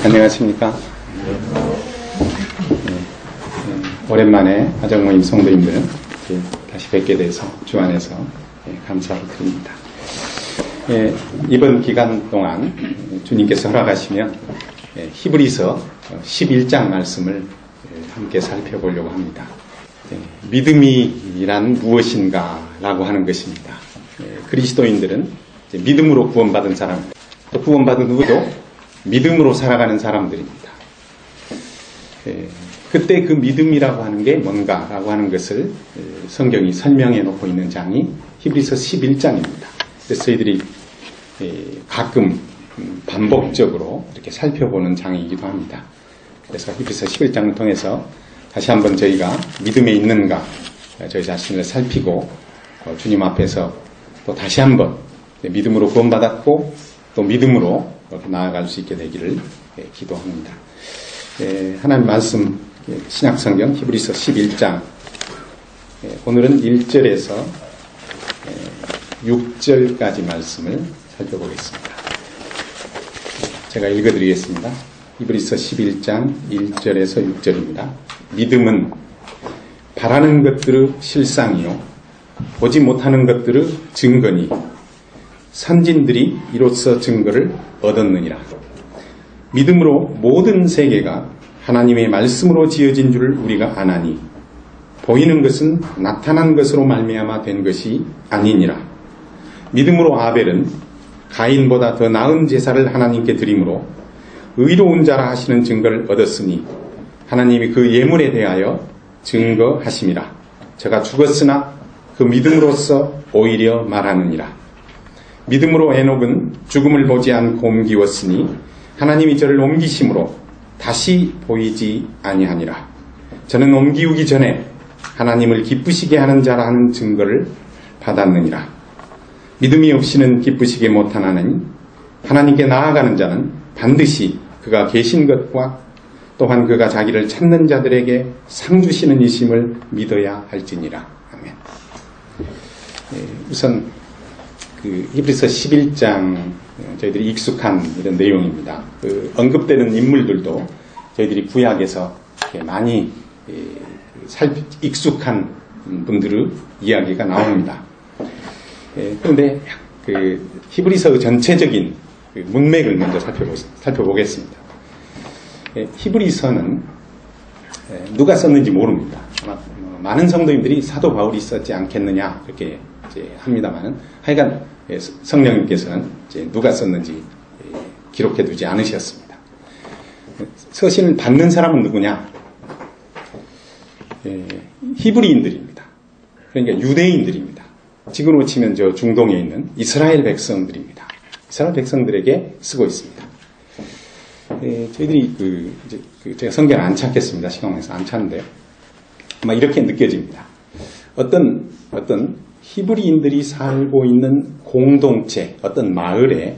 안녕하십니까. 오랜만에 아정모임 성도님들 다시 뵙게 돼서 주 안에서 감사를 드립니다. 이번 기간 동안 주님께서 허락하시면 히브리서 11장 말씀을 함께 살펴보려고 합니다. 믿음이란 무엇인가 라고 하는 것입니다. 그리스도인들은 믿음으로 구원받은 사람, 또 구원받은 후에도 믿음으로 살아가는 사람들입니다. 그때 그 믿음이라고 하는 게 뭔가라고 하는 것을 성경이 설명해 놓고 있는 장이 히브리서 11장입니다. 그래서 저희들이 가끔 반복적으로 이렇게 살펴보는 장이기도 합니다. 그래서 히브리서 11장을 통해서 다시 한번 저희가 믿음에 있는가 저희 자신을 살피고 주님 앞에서 또 다시 한번 믿음으로 구원받았고 또 믿음으로 나아갈 수 있게 되기를 기도합니다. 하나님 말씀 신약성경 히브리서 11장 오늘은 1절에서 6절까지 말씀을 살펴보겠습니다. 제가 읽어드리겠습니다. 히브리서 11장 1절에서 6절입니다. 믿음은 바라는 것들의 실상이요 보지 못하는 것들의 증거니 선진들이 이로써 증거를 얻었느니라. 믿음으로 모든 세계가 하나님의 말씀으로 지어진 줄을 우리가 아나니 보이는 것은 나타난 것으로 말미암아 된 것이 아니니라. 믿음으로 아벨은 가인보다 더 나은 제사를 하나님께 드림으로 의로운 자라 하시는 증거를 얻었으니 하나님이 그 예물에 대하여 증거하심이라. 저가 죽었으나 그 믿음으로써 오히려 말하느니라. 믿음으로 에녹은 죽음을 보지 않고 옮기웠으니 하나님이 저를 옮기심으로 다시 보이지 아니하니라. 저는 옮기우기 전에 하나님을 기쁘시게 하는 자라 하는 증거를 받았느니라. 믿음이 없이는 기쁘시게 못하나니 하나님께 나아가는 자는 반드시 그가 계신 것과 또한 그가 자기를 찾는 자들에게 상 주시는 이심을 믿어야 할지니라. 아멘. 우선 히브리서 11장 저희들이 익숙한 이런 내용입니다. 언급되는 인물들도 저희들이 구약에서 많이 익숙한 분들의 이야기가 나옵니다. 그런데 히브리서 전체적인 문맥을 먼저 살펴보겠습니다. 히브리서는 누가 썼는지 모릅니다. 아마 많은 성도님들이 사도 바울이 썼지 않겠느냐 이렇게 합니다만 하여간 성령님께서는 누가 썼는지 기록해 두지 않으셨습니다. 서신을 받는 사람은 누구냐? 히브리인들입니다. 그러니까 유대인들입니다. 지금으로 치면 저 중동에 있는 이스라엘 백성들입니다. 이스라엘 백성들에게 쓰고 있습니다. 저희들이 제가 성경을 안 찾겠습니다. 시간 관계에서 안 찾는데요. 아마 이렇게 느껴집니다. 어떤 히브리인들이 살고 있는 공동체, 어떤 마을에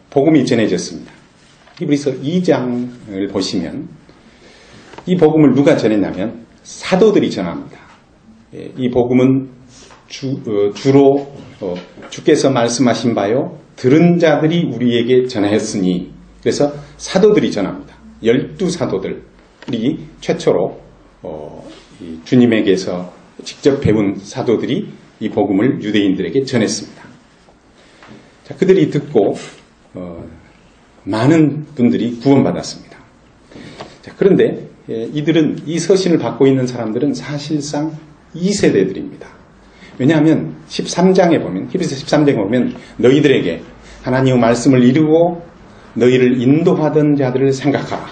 복음이 전해졌습니다. 히브리서 2장을 보시면 이 복음을 누가 전했냐면 사도들이 전합니다. 이 복음은 주로 주께서 말씀하신 바요 들은 자들이 우리에게 전하였으니 그래서 사도들이 전합니다. 12사도들이 최초로 주님에게서 직접 배운 사도들이 이 복음을 유대인들에게 전했습니다. 자, 그들이 듣고 많은 분들이 구원받았습니다. 자, 그런데 이들은 이 서신을 받고 있는 사람들은 사실상 2세대들입니다. 왜냐하면 13장에 보면 히브리서 13장에 보면 너희들에게 하나님의 말씀을 이루고 너희를 인도하던 자들을 생각하라.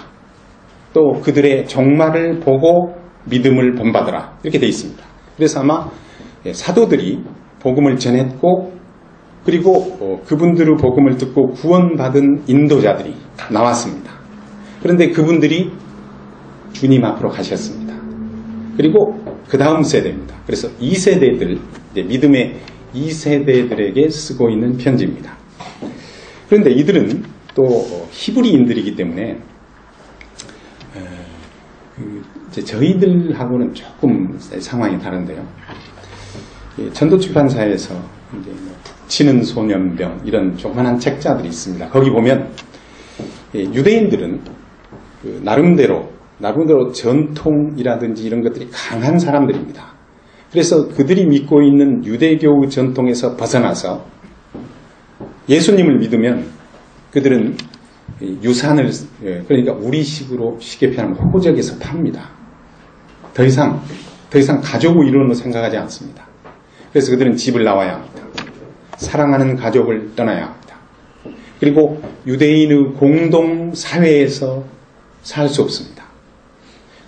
또 그들의 종말을 보고 믿음을 본받으라. 이렇게 되어 있습니다. 그래서 아마 사도들이 복음을 전했고 그리고 그분들의 복음을 듣고 구원받은 인도자들이 나왔습니다. 그런데 그분들이 주님 앞으로 가셨습니다. 그리고 그 다음 세대입니다. 그래서 2세대들, 믿음의 2세대들에게 쓰고 있는 편지입니다. 그런데 이들은 또 히브리인들이기 때문에 저희들하고는 조금 상황이 다른데요. 전도출판사에서 이제 치는 소년병 이런 조그만한 책자들이 있습니다. 거기 보면 유대인들은 나름대로 전통이라든지 이런 것들이 강한 사람들입니다. 그래서 그들이 믿고 있는 유대교 전통에서 벗어나서 예수님을 믿으면 그들은 유산을, 그러니까 우리식으로 쉽게 표현하면 호적에서 팝니다. 더 이상 가족의 이론으로 생각하지 않습니다. 그래서 그들은 집을 나와야 합니다. 사랑하는 가족을 떠나야 합니다. 그리고 유대인의 공동 사회에서 살 수 없습니다.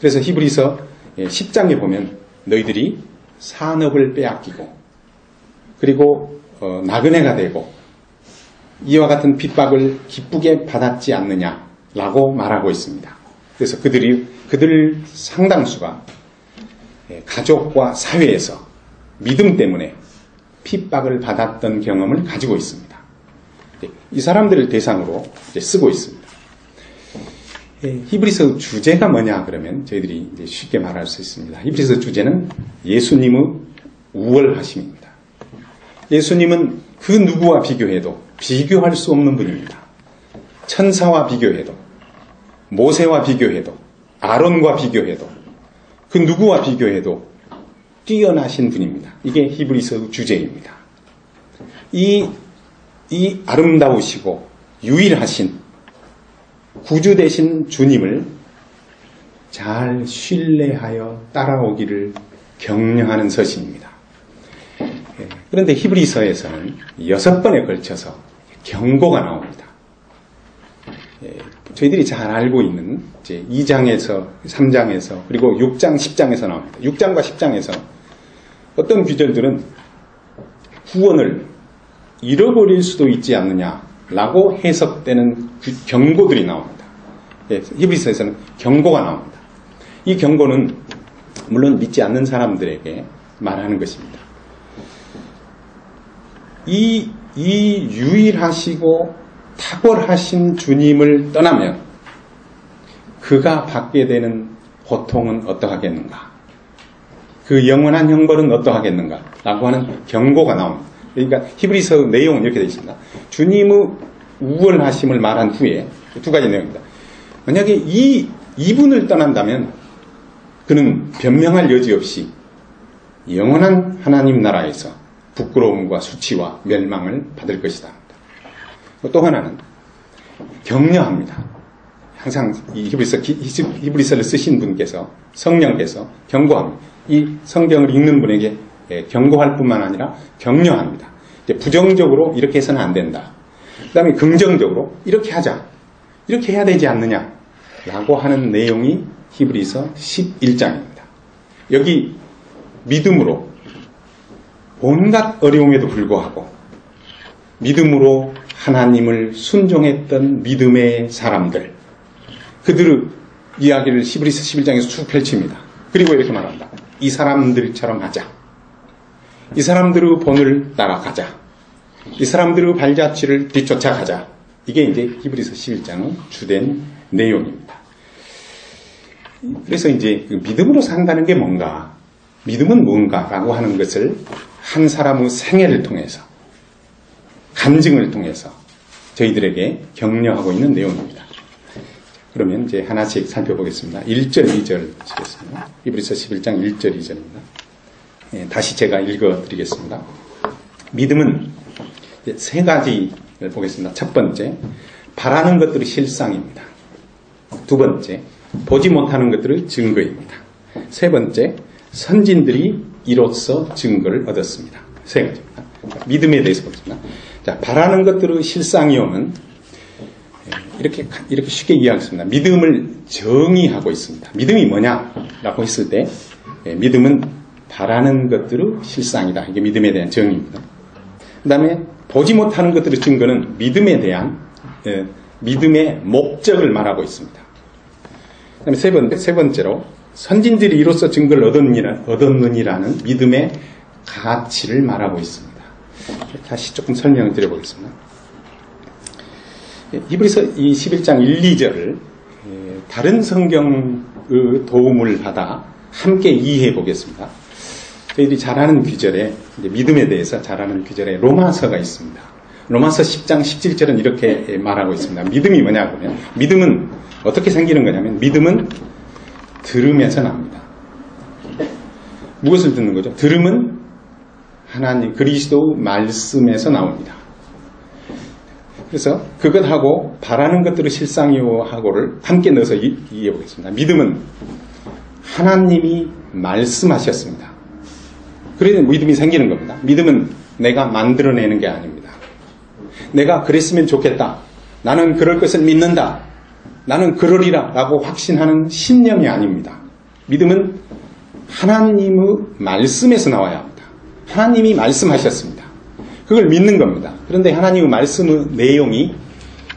그래서 히브리서 10장에 보면 너희들이 산업을 빼앗기고 그리고 나그네가 되고 이와 같은 핍박을 기쁘게 받았지 않느냐라고 말하고 있습니다. 그래서 그들 상당수가 가족과 사회에서 믿음 때문에 핍박을 받았던 경험을 가지고 있습니다. 이 사람들을 대상으로 쓰고 있습니다. 히브리서 주제가 뭐냐 그러면 저희들이 쉽게 말할 수 있습니다. 히브리서 주제는 예수님의 우월하심입니다. 예수님은 그 누구와 비교해도 비교할 수 없는 분입니다. 천사와 비교해도, 모세와 비교해도, 아론과 비교해도, 그 누구와 비교해도 뛰어나신 분입니다. 이게 히브리서 주제입니다. 이 아름다우시고 유일하신 구주 되신 주님을 잘 신뢰하여 따라오기를 격려하는 서신입니다. 그런데 히브리서에서는 6번에 걸쳐서 경고가 나옵니다. 저희들이 잘 알고 있는 이제 2장에서 3장에서 그리고 6장, 10장에서 나옵니다. 6장과 10장에서 어떤 귀절들은 구원을 잃어버릴 수도 있지 않느냐라고 해석되는 경고들이 나옵니다. 히브리서에서는 경고가 나옵니다. 이 경고는 물론 믿지 않는 사람들에게 말하는 것입니다. 이 유일하시고 탁월하신 주님을 떠나면 그가 받게 되는 고통은 어떠하겠는가? 그 영원한 형벌은 어떠하겠는가? 라고 하는 경고가 나옵니다. 그러니까 히브리서 내용은 이렇게 되어 있습니다. 주님의 우월하심을 말한 후에 두 가지 내용입니다. 만약에 이분을 떠난다면 그는 변명할 여지 없이 영원한 하나님 나라에서 부끄러움과 수치와 멸망을 받을 것이다. 또 하나는 격려합니다. 항상 이 히브리서를 쓰신 분께서 성령께서 경고합니다. 이 성경을 읽는 분에게 경고할 뿐만 아니라 격려합니다. 부정적으로 이렇게 해서는 안 된다. 그 다음에 긍정적으로 이렇게 하자. 이렇게 해야 되지 않느냐 라고 하는 내용이 히브리서 11장입니다. 여기 믿음으로 온갖 어려움에도 불구하고 믿음으로 하나님을 순종했던 믿음의 사람들, 그들의 이야기를 히브리서 11장에서 쭉 펼칩니다. 그리고 이렇게 말합니다. 이 사람들처럼 하자. 이 사람들의 본을 따라가자. 이 사람들의 발자취를 뒤쫓아가자. 이게 이제 히브리서 11장의 주된 내용입니다. 그래서 이제 믿음으로 산다는 게 뭔가, 믿음은 뭔가라고 하는 것을 한 사람의 생애를 통해서, 간증을 통해서 저희들에게 격려하고 있는 내용입니다. 그러면 이제 하나씩 살펴보겠습니다. 1절, 2절 치겠습니다. 히브리서 11장 1절, 2절입니다. 다시 제가 읽어드리겠습니다. 믿음은 세 가지를 보겠습니다. 첫 번째, 바라는 것들의 실상입니다. 두 번째, 보지 못하는 것들의 증거입니다. 세 번째, 선진들이 이로써 증거를 얻었습니다. 세 가지입니다. 믿음에 대해서 보겠습니다. 자, 바라는 것들의 실상이오는 이렇게 쉽게 이해하겠습니다. 믿음을 정의하고 있습니다. 믿음이 뭐냐라고 했을 때 믿음은 바라는 것들의 실상이다. 이게 믿음에 대한 정의입니다. 그 다음에 보지 못하는 것들의 증거는 믿음에 대한 믿음의 목적을 말하고 있습니다. 그 다음에 세 번째로 선진들이 이로써 증거를 얻었느니라는 믿음의 가치를 말하고 있습니다. 다시 조금 설명을 드려보겠습니다. 히브리서 11장 1, 2절을 다른 성경의 도움을 받아 함께 이해해 보겠습니다. 저희들이 잘 아는 귀절에, 믿음에 대해서 잘 아는 귀절에 로마서가 있습니다. 로마서 10장 17절은 이렇게 말하고 있습니다. 믿음이 뭐냐 그러면 믿음은 어떻게 생기는 거냐면 믿음은 들으면서 납니다. 무엇을 듣는 거죠? 들음은 하나님 그리스도 말씀에서 나옵니다. 그래서 그것하고 바라는 것들을 실상이요 하고를 함께 넣어서 이해해 보겠습니다. 믿음은 하나님이 말씀하셨습니다. 그래서 믿음이 생기는 겁니다. 믿음은 내가 만들어내는 게 아닙니다. 내가 그랬으면 좋겠다. 나는 그럴 것을 믿는다. 나는 그러리라 라고 확신하는 신념이 아닙니다. 믿음은 하나님의 말씀에서 나와야 합니다. 하나님이 말씀하셨습니다. 그걸 믿는 겁니다. 그런데 하나님의 말씀의 내용이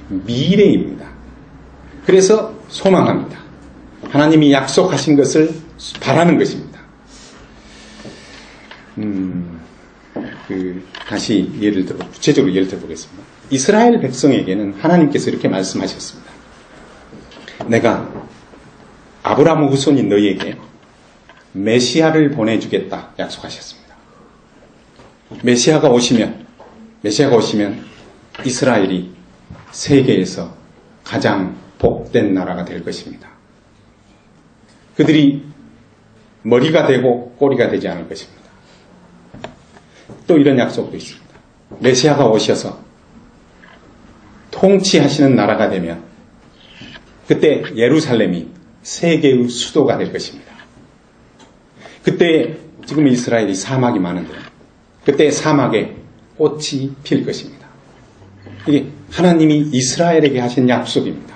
미래입니다. 그래서 소망합니다. 하나님이 약속하신 것을 바라는 것입니다. 다시 구체적으로 예를 들어보겠습니다. 이스라엘 백성에게는 하나님께서 이렇게 말씀하셨습니다. 내가 아브라함의 후손인 너희에게 메시아를 보내주겠다 약속하셨습니다. 메시아가 오시면 이스라엘이 세계에서 가장 복된 나라가 될 것입니다. 그들이 머리가 되고 꼬리가 되지 않을 것입니다. 또 이런 약속도 있습니다. 메시아가 오셔서 통치하시는 나라가 되면 그때 예루살렘이 세계의 수도가 될 것입니다. 그때 지금 이스라엘이 사막이 많은데 그때 사막에 꽃이 필 것입니다. 이게 하나님이 이스라엘에게 하신 약속입니다.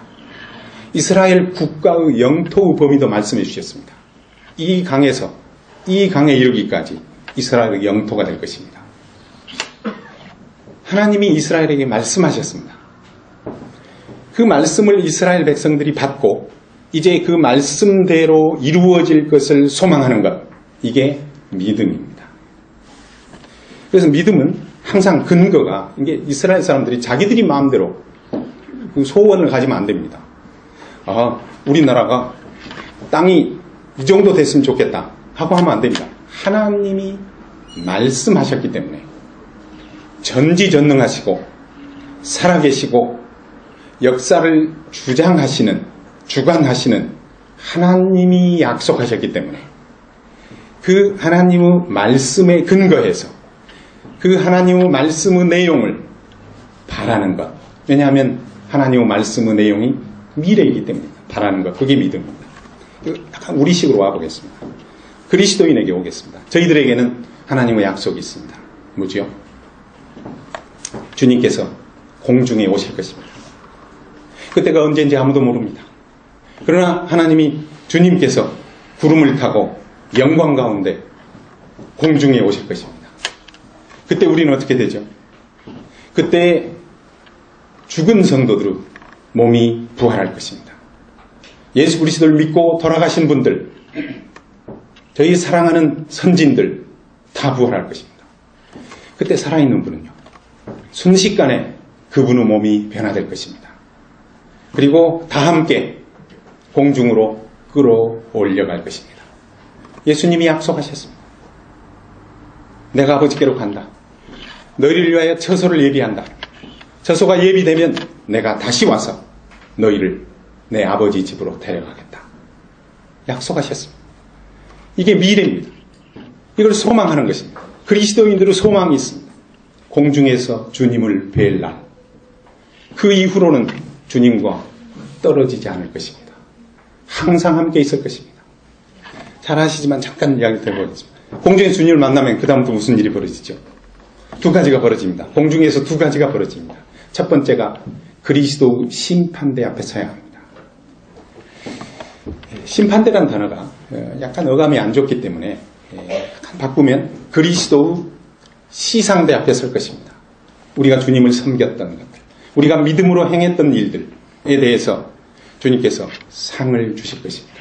이스라엘 국가의 영토의 범위도 말씀해 주셨습니다. 이 강에 이르기까지 이스라엘의 영토가 될 것입니다. 하나님이 이스라엘에게 말씀하셨습니다. 그 말씀을 이스라엘 백성들이 받고 이제 그 말씀대로 이루어질 것을 소망하는 것, 이게 믿음입니다. 그래서 믿음은 항상 근거가 이게 이스라엘 사람들이 자기들이 마음대로 그 소원을 가지면 안 됩니다. 우리나라가 땅이 이 정도 됐으면 좋겠다 하고 하면 안 됩니다. 하나님이 말씀하셨기 때문에 전지전능하시고 살아계시고 역사를 주관하시는 하나님이 약속하셨기 때문에 그 하나님의 말씀에 근거해서 그 하나님의 말씀의 내용을 바라는 것. 왜냐하면 하나님의 말씀의 내용이 미래이기 때문에 바라는 것. 그게 믿음입니다. 약간 우리식으로 와보겠습니다. 그리스도인에게 오겠습니다. 저희들에게는 하나님의 약속이 있습니다. 뭐지요? 주님께서 공중에 오실 것입니다. 그때가 언제인지 아무도 모릅니다. 그러나 주님께서 구름을 타고 영광 가운데 공중에 오실 것입니다. 그때 우리는 어떻게 되죠? 그때 죽은 성도들의 몸이 부활할 것입니다. 예수 그리스도를 믿고 돌아가신 분들, 저희 사랑하는 선진들 다 부활할 것입니다. 그때 살아있는 분은요, 순식간에 그분의 몸이 변화될 것입니다. 그리고 다 함께 공중으로 끌어올려갈 것입니다. 예수님이 약속하셨습니다. 내가 아버지께로 간다. 너희를 위하여 처소를 예비한다. 처소가 예비되면 내가 다시 와서 너희를 내 아버지 집으로 데려가겠다. 약속하셨습니다. 이게 미래입니다. 이걸 소망하는 것입니다. 그리스도인들의 소망이 있습니다. 공중에서 주님을 뵐 날. 그 이후로는 주님과 떨어지지 않을 것입니다. 항상 함께 있을 것입니다. 잘 아시지만 잠깐 이야기 드려보겠습니다. 공중에서 주님을 만나면 그 다음부터 무슨 일이 벌어지죠? 두 가지가 벌어집니다. 공중에서 두 가지가 벌어집니다. 첫 번째가 그리스도 심판대 앞에 서야 합니다. 심판대란 단어가 약간 어감이 안 좋기 때문에 약간 바꾸면 그리스도 시상대 앞에 설 것입니다. 우리가 주님을 섬겼던 것들, 우리가 믿음으로 행했던 일들에 대해서 주님께서 상을 주실 것입니다.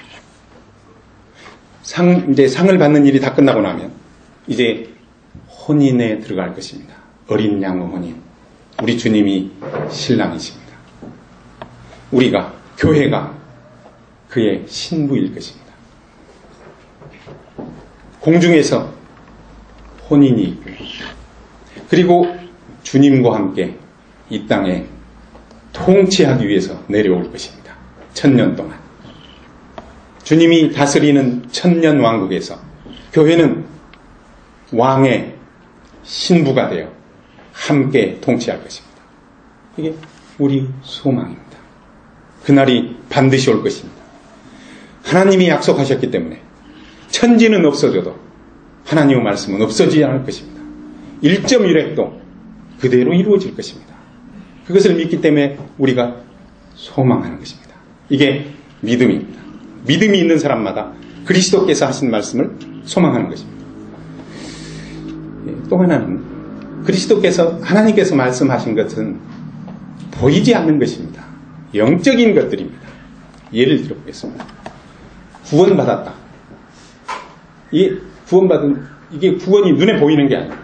이제 상을 받는 일이 다 끝나고 나면 이제 혼인에 들어갈 것입니다. 어린 양의 혼인. 우리 주님이 신랑이십니다. 우리가, 교회가 그의 신부일 것입니다. 공중에서 혼인이 있고, 그리고 주님과 함께 이 땅에 통치하기 위해서 내려올 것입니다. 1000년 동안. 주님이 다스리는 1000년 왕국에서 교회는 왕의 신부가 되어 함께 통치할 것입니다. 이게 우리 소망입니다. 그날이 반드시 올 것입니다. 하나님이 약속하셨기 때문에 천지는 없어져도 하나님의 말씀은 없어지지 않을 것입니다. 1.1획도 그대로 이루어질 것입니다. 그것을 믿기 때문에 우리가 소망하는 것입니다. 이게 믿음입니다. 믿음이 있는 사람마다 그리스도께서 하신 말씀을 소망하는 것입니다. 또 하나는 그리스도께서 하나님께서 말씀하신 것은 보이지 않는 것입니다. 영적인 것들입니다. 예를 들어보겠습니다. 구원받았다. 이게 구원이 눈에 보이는 게 아닙니다.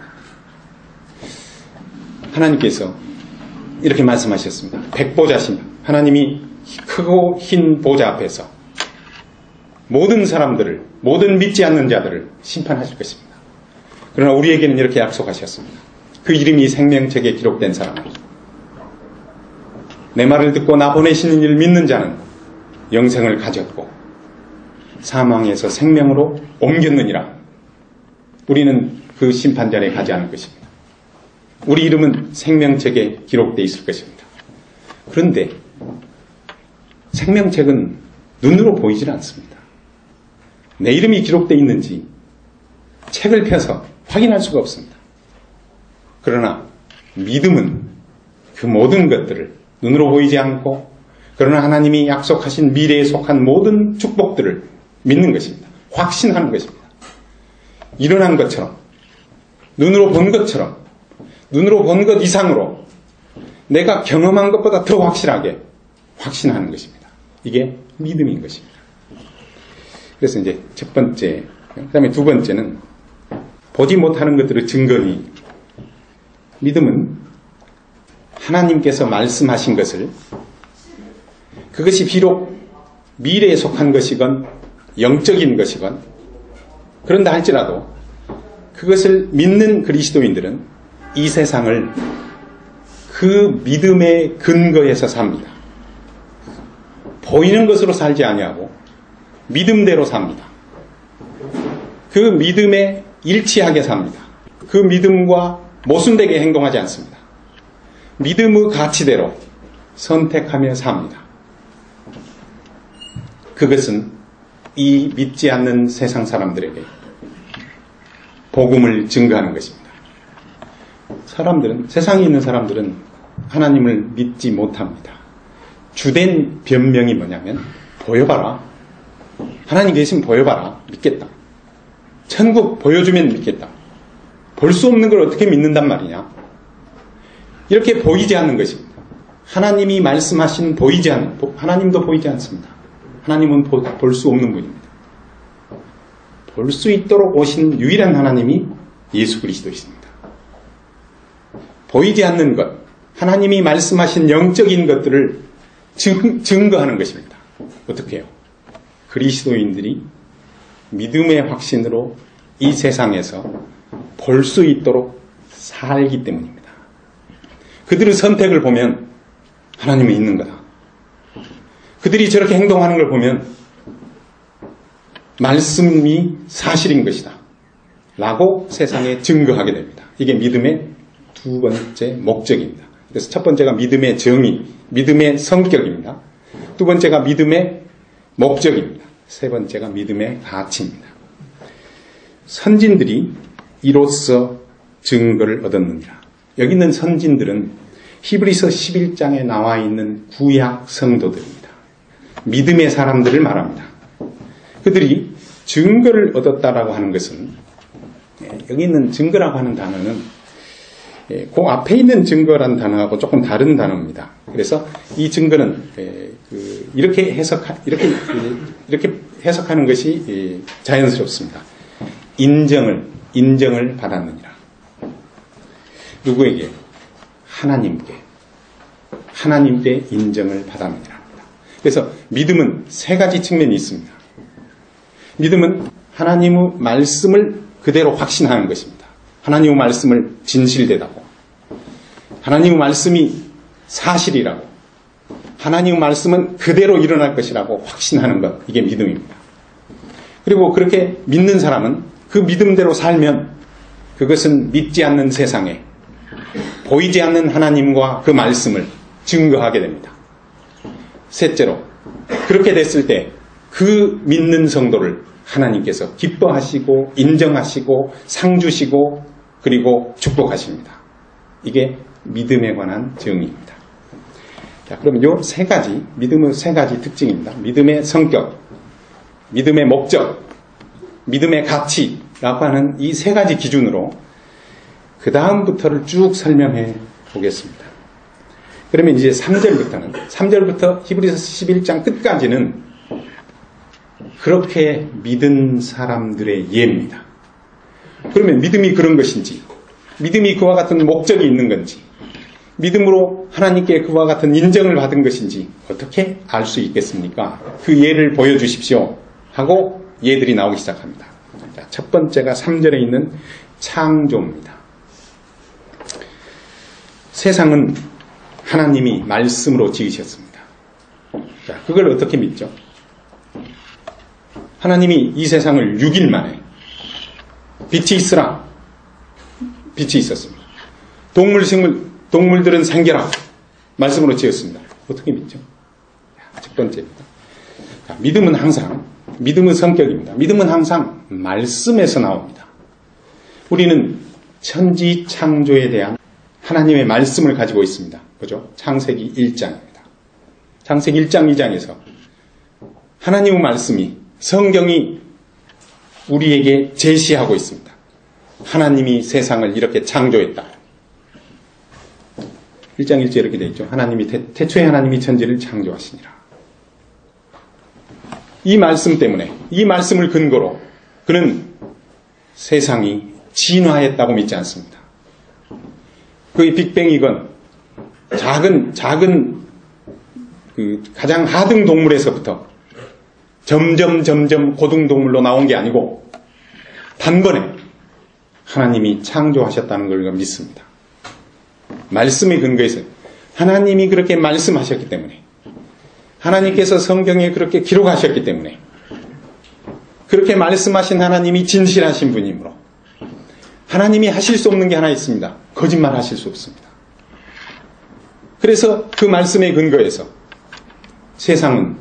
하나님께서 이렇게 말씀하셨습니다. 백보자신 하나님이 크고 흰 보좌 앞에서 모든 사람들을, 모든 믿지 않는 자들을 심판하실 것입니다. 그러나 우리에게는 이렇게 약속하셨습니다. 그 이름이 생명책에 기록된 사람은 내 말을 듣고 나 보내시는 이를 믿는 자는 영생을 가졌고 사망에서 생명으로 옮겼느니라. 우리는 그 심판자리에 가지 않을 것입니다. 우리 이름은 생명책에 기록되어 있을 것입니다. 그런데 생명책은 눈으로 보이질 않습니다. 내 이름이 기록되어 있는지 책을 펴서 확인할 수가 없습니다. 그러나 믿음은 그 모든 것들을 눈으로 보이지 않고 그러나 하나님이 약속하신 미래에 속한 모든 축복들을 믿는 것입니다. 확신하는 것입니다. 일어난 것처럼 눈으로 본 것처럼 눈으로 본 것 이상으로 내가 경험한 것보다 더 확실하게 확신하는 것입니다. 이게 믿음인 것입니다. 그래서 이제 첫 번째, 그 다음에 두 번째는 보지 못하는 것들의 증거니 믿음은 하나님께서 말씀하신 것을 그것이 비록 미래에 속한 것이건 영적인 것이건 그런다 할지라도 그것을 믿는 그리스도인들은 이 세상을 그 믿음의 근거에서 삽니다. 보이는 것으로 살지 아니하고 믿음대로 삽니다. 그 믿음에 일치하게 삽니다. 그 믿음과 모순되게 행동하지 않습니다. 믿음의 가치대로 선택하며 삽니다. 그것은 이 믿지 않는 세상 사람들에게 복음을 증거하는 것입니다. 세상에 있는 사람들은 하나님을 믿지 못합니다. 주된 변명이 뭐냐면 보여봐라. 하나님 계시면 보여봐라. 믿겠다. 천국 보여주면 믿겠다. 볼 수 없는 걸 어떻게 믿는단 말이냐. 이렇게 보이지 않는 것입니다. 하나님이 말씀하신 하나님도 보이지 않습니다. 하나님은 볼 수 없는 분입니다. 볼 수 있도록 오신 유일한 하나님이 예수 그리스도이십니다. 보이지 않는 것, 하나님이 말씀하신 영적인 것들을 증거하는 것입니다. 어떻게 해요? 그리스도인들이 믿음의 확신으로 이 세상에서 볼 수 있도록 살기 때문입니다. 그들의 선택을 보면 하나님은 있는 거다. 그들이 저렇게 행동하는 걸 보면 말씀이 사실인 것이다. 라고 세상에 증거하게 됩니다. 이게 믿음의 두 번째 목적입니다. 그래서 첫 번째가 믿음의 정의, 믿음의 성격입니다. 두 번째가 믿음의 목적입니다. 세 번째가 믿음의 가치입니다. 선진들이 이로써 증거를 얻었느니라. 여기 있는 선진들은 히브리서 11장에 나와 있는 구약 성도들입니다. 믿음의 사람들을 말합니다. 그들이 증거를 얻었다라고 하는 것은 여기 있는 증거라고 하는 단어는 그 앞에 있는 증거라는 단어하고 조금 다른 단어입니다. 그래서 이 증거는 이렇게 해석하는 것이 자연스럽습니다. 인정을 받았느니라. 누구에게? 하나님께 인정을 받았느니라. 그래서 믿음은 세 가지 측면이 있습니다. 믿음은 하나님의 말씀을 그대로 확신하는 것입니다. 하나님의 말씀을 진실되다고. 하나님의 말씀이 사실이라고, 하나님의 말씀은 그대로 일어날 것이라고 확신하는 것, 이게 믿음입니다. 그리고 그렇게 믿는 사람은 그 믿음대로 살면 그것은 믿지 않는 세상에 보이지 않는 하나님과 그 말씀을 증거하게 됩니다. 셋째로, 그렇게 됐을 때 그 믿는 성도를 하나님께서 기뻐하시고 인정하시고 상 주시고 그리고 축복하십니다. 이게 믿음에 관한 정의입니다. 자, 그럼 요 세 가지, 믿음의 세 가지 특징입니다. 믿음의 성격, 믿음의 목적, 믿음의 가치라고 하는 이 세 가지 기준으로 그 다음부터를 쭉 설명해 보겠습니다. 그러면 이제 3절부터 히브리서 11장 끝까지는 그렇게 믿은 사람들의 예입니다. 그러면 믿음이 그런 것인지, 믿음이 그와 같은 목적이 있는 건지, 믿음으로 하나님께 그와 같은 인정을 받은 것인지 어떻게 알 수 있겠습니까? 그 예를 보여주십시오 하고 예들이 나오기 시작합니다. 자, 첫 번째가 3절에 있는 창조입니다. 세상은 하나님이 말씀으로 지으셨습니다. 자, 그걸 어떻게 믿죠? 하나님이 이 세상을 6일 만에 빛이 있으라, 빛이 있었습니다. 동물들은 생겨라, 말씀으로 지었습니다. 어떻게 믿죠? 첫 번째입니다. 자, 믿음은 성격입니다. 믿음은 항상 말씀에서 나옵니다. 우리는 천지 창조에 대한 하나님의 말씀을 가지고 있습니다. 보죠? 창세기 1장입니다. 창세기 1장, 2장에서 하나님의 말씀이, 성경이 우리에게 제시하고 있습니다. 하나님이 세상을 이렇게 창조했다. 1장 1절에 이렇게 되어 있죠. 하나님이 태초에 하나님이 천지를 창조하시니라. 이 말씀 때문에, 이 말씀을 근거로 그는 세상이 진화했다고 믿지 않습니다. 그 빅뱅이건 작은 그 가장 하등 동물에서부터 점점 고등동물로 나온 게 아니고 단번에 하나님이 창조하셨다는 걸 믿습니다. 말씀에 근거해서 하나님이 그렇게 말씀하셨기 때문에, 하나님께서 성경에 그렇게 기록하셨기 때문에, 그렇게 말씀하신 하나님이 진실하신 분이므로 하나님이 하실 수 없는 게 하나 있습니다. 거짓말 하실 수 없습니다. 그래서 그 말씀에 근거해서 세상은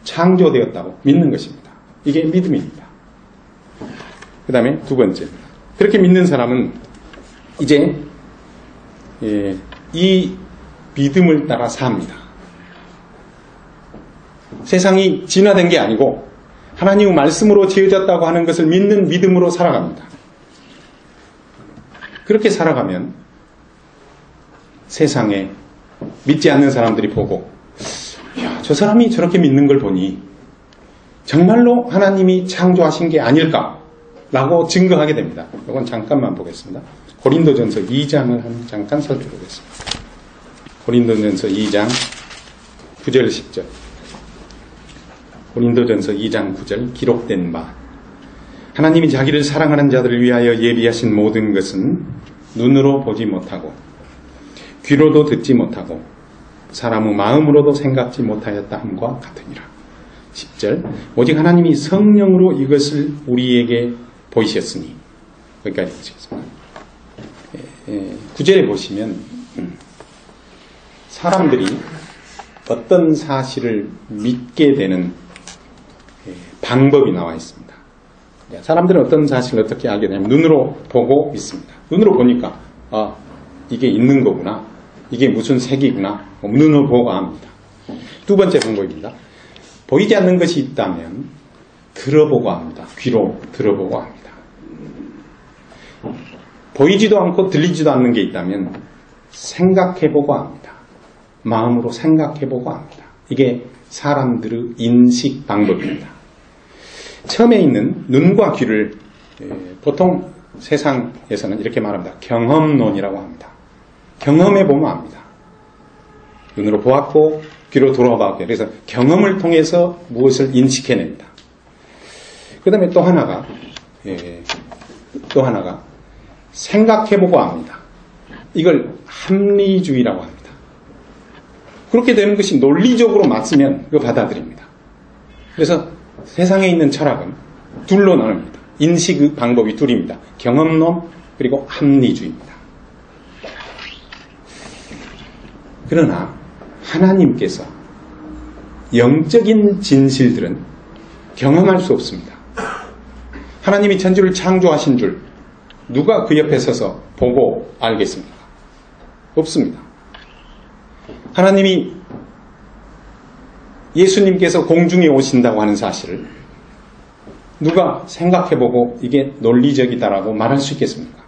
창조되었다고 믿는 것입니다. 이게 믿음입니다. 그 다음에 두 번째입니다. 그렇게 믿는 사람은 이제 이 믿음을 따라 삽니다. 세상이 진화된 게 아니고 하나님의 말씀으로 지어졌다고 하는 것을 믿는 믿음으로 살아갑니다. 그렇게 살아가면 세상에 믿지 않는 사람들이 보고, 야, 저 사람이 저렇게 믿는 걸 보니 정말로 하나님이 창조하신 게 아닐까라고 증거하게 됩니다. 이건 잠깐만 보겠습니다. 고린도전서 2장을 잠깐 살펴보겠습니다. 고린도전서 2장 9절 10절. 고린도전서 2장 9절 기록된 바, 하나님이 자기를 사랑하는 자들을 위하여 예비하신 모든 것은 눈으로 보지 못하고 귀로도 듣지 못하고 사람의 마음으로도 생각지 못하였다 함과 같으니라. 10절 오직 하나님이 성령으로 이것을 우리에게 보이셨으니, 여기까지 보시겠습니다. 9절에 보시면 사람들이 어떤 사실을 믿게 되는 방법이 나와 있습니다. 사람들은 어떤 사실을 어떻게 알게 되냐면 눈으로 보고 있습니다. 눈으로 보니까 이게 있는 거구나, 이게 무슨 색이구나, 눈으로 보고 압니다. 두 번째 방법입니다. 보이지 않는 것이 있다면 들어보고 압니다. 귀로 들어보고 압니다. 보이지도 않고 들리지도 않는 게 있다면 생각해보고 합니다. 마음으로 생각해보고 합니다. 이게 사람들의 인식 방법입니다. 처음에 있는 눈과 귀를 보통 세상에서는 이렇게 말합니다. 경험론이라고 합니다. 경험해보면 압니다. 눈으로 보았고 귀로 들어봤고, 그래서 경험을 통해서 무엇을 인식해냅니다. 그 다음에 또 하나가 생각해보고 합니다. 이걸 합리주의라고 합니다. 그렇게 되는 것이 논리적으로 맞으면 그거 받아들입니다. 그래서 세상에 있는 철학은 둘로 나눕니다. 인식 방법이 둘입니다. 경험론 그리고 합리주의입니다. 그러나 하나님께서 영적인 진실들은 경험할 수 없습니다. 하나님이 천지를 창조하신 줄 누가 그 옆에 서서 보고 알겠습니까? 없습니다. 하나님이 예수님께서 공중에 오신다고 하는 사실을 누가 생각해보고 이게 논리적이다라고 말할 수 있겠습니까?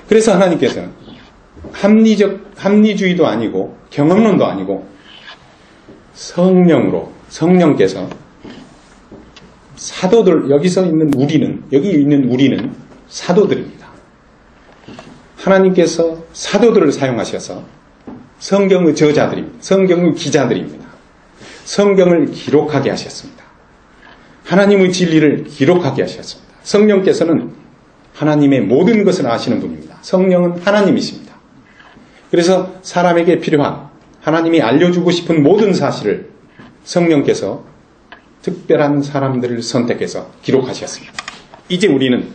그래서 하나님께서는 합리주의도 아니고 경험론도 아니고 성령께서 사도들, 여기 있는 우리는 사도들입니다. 하나님께서 사도들을 사용하셔서 성경의 저자들입니다. 성경의 기자들입니다. 성경을 기록하게 하셨습니다. 하나님의 진리를 기록하게 하셨습니다. 성령께서는 하나님의 모든 것을 아시는 분입니다. 성령은 하나님이십니다. 그래서 사람에게 필요한 하나님이 알려주고 싶은 모든 사실을 성령께서 특별한 사람들을 선택해서 기록하셨습니다. 이제 우리는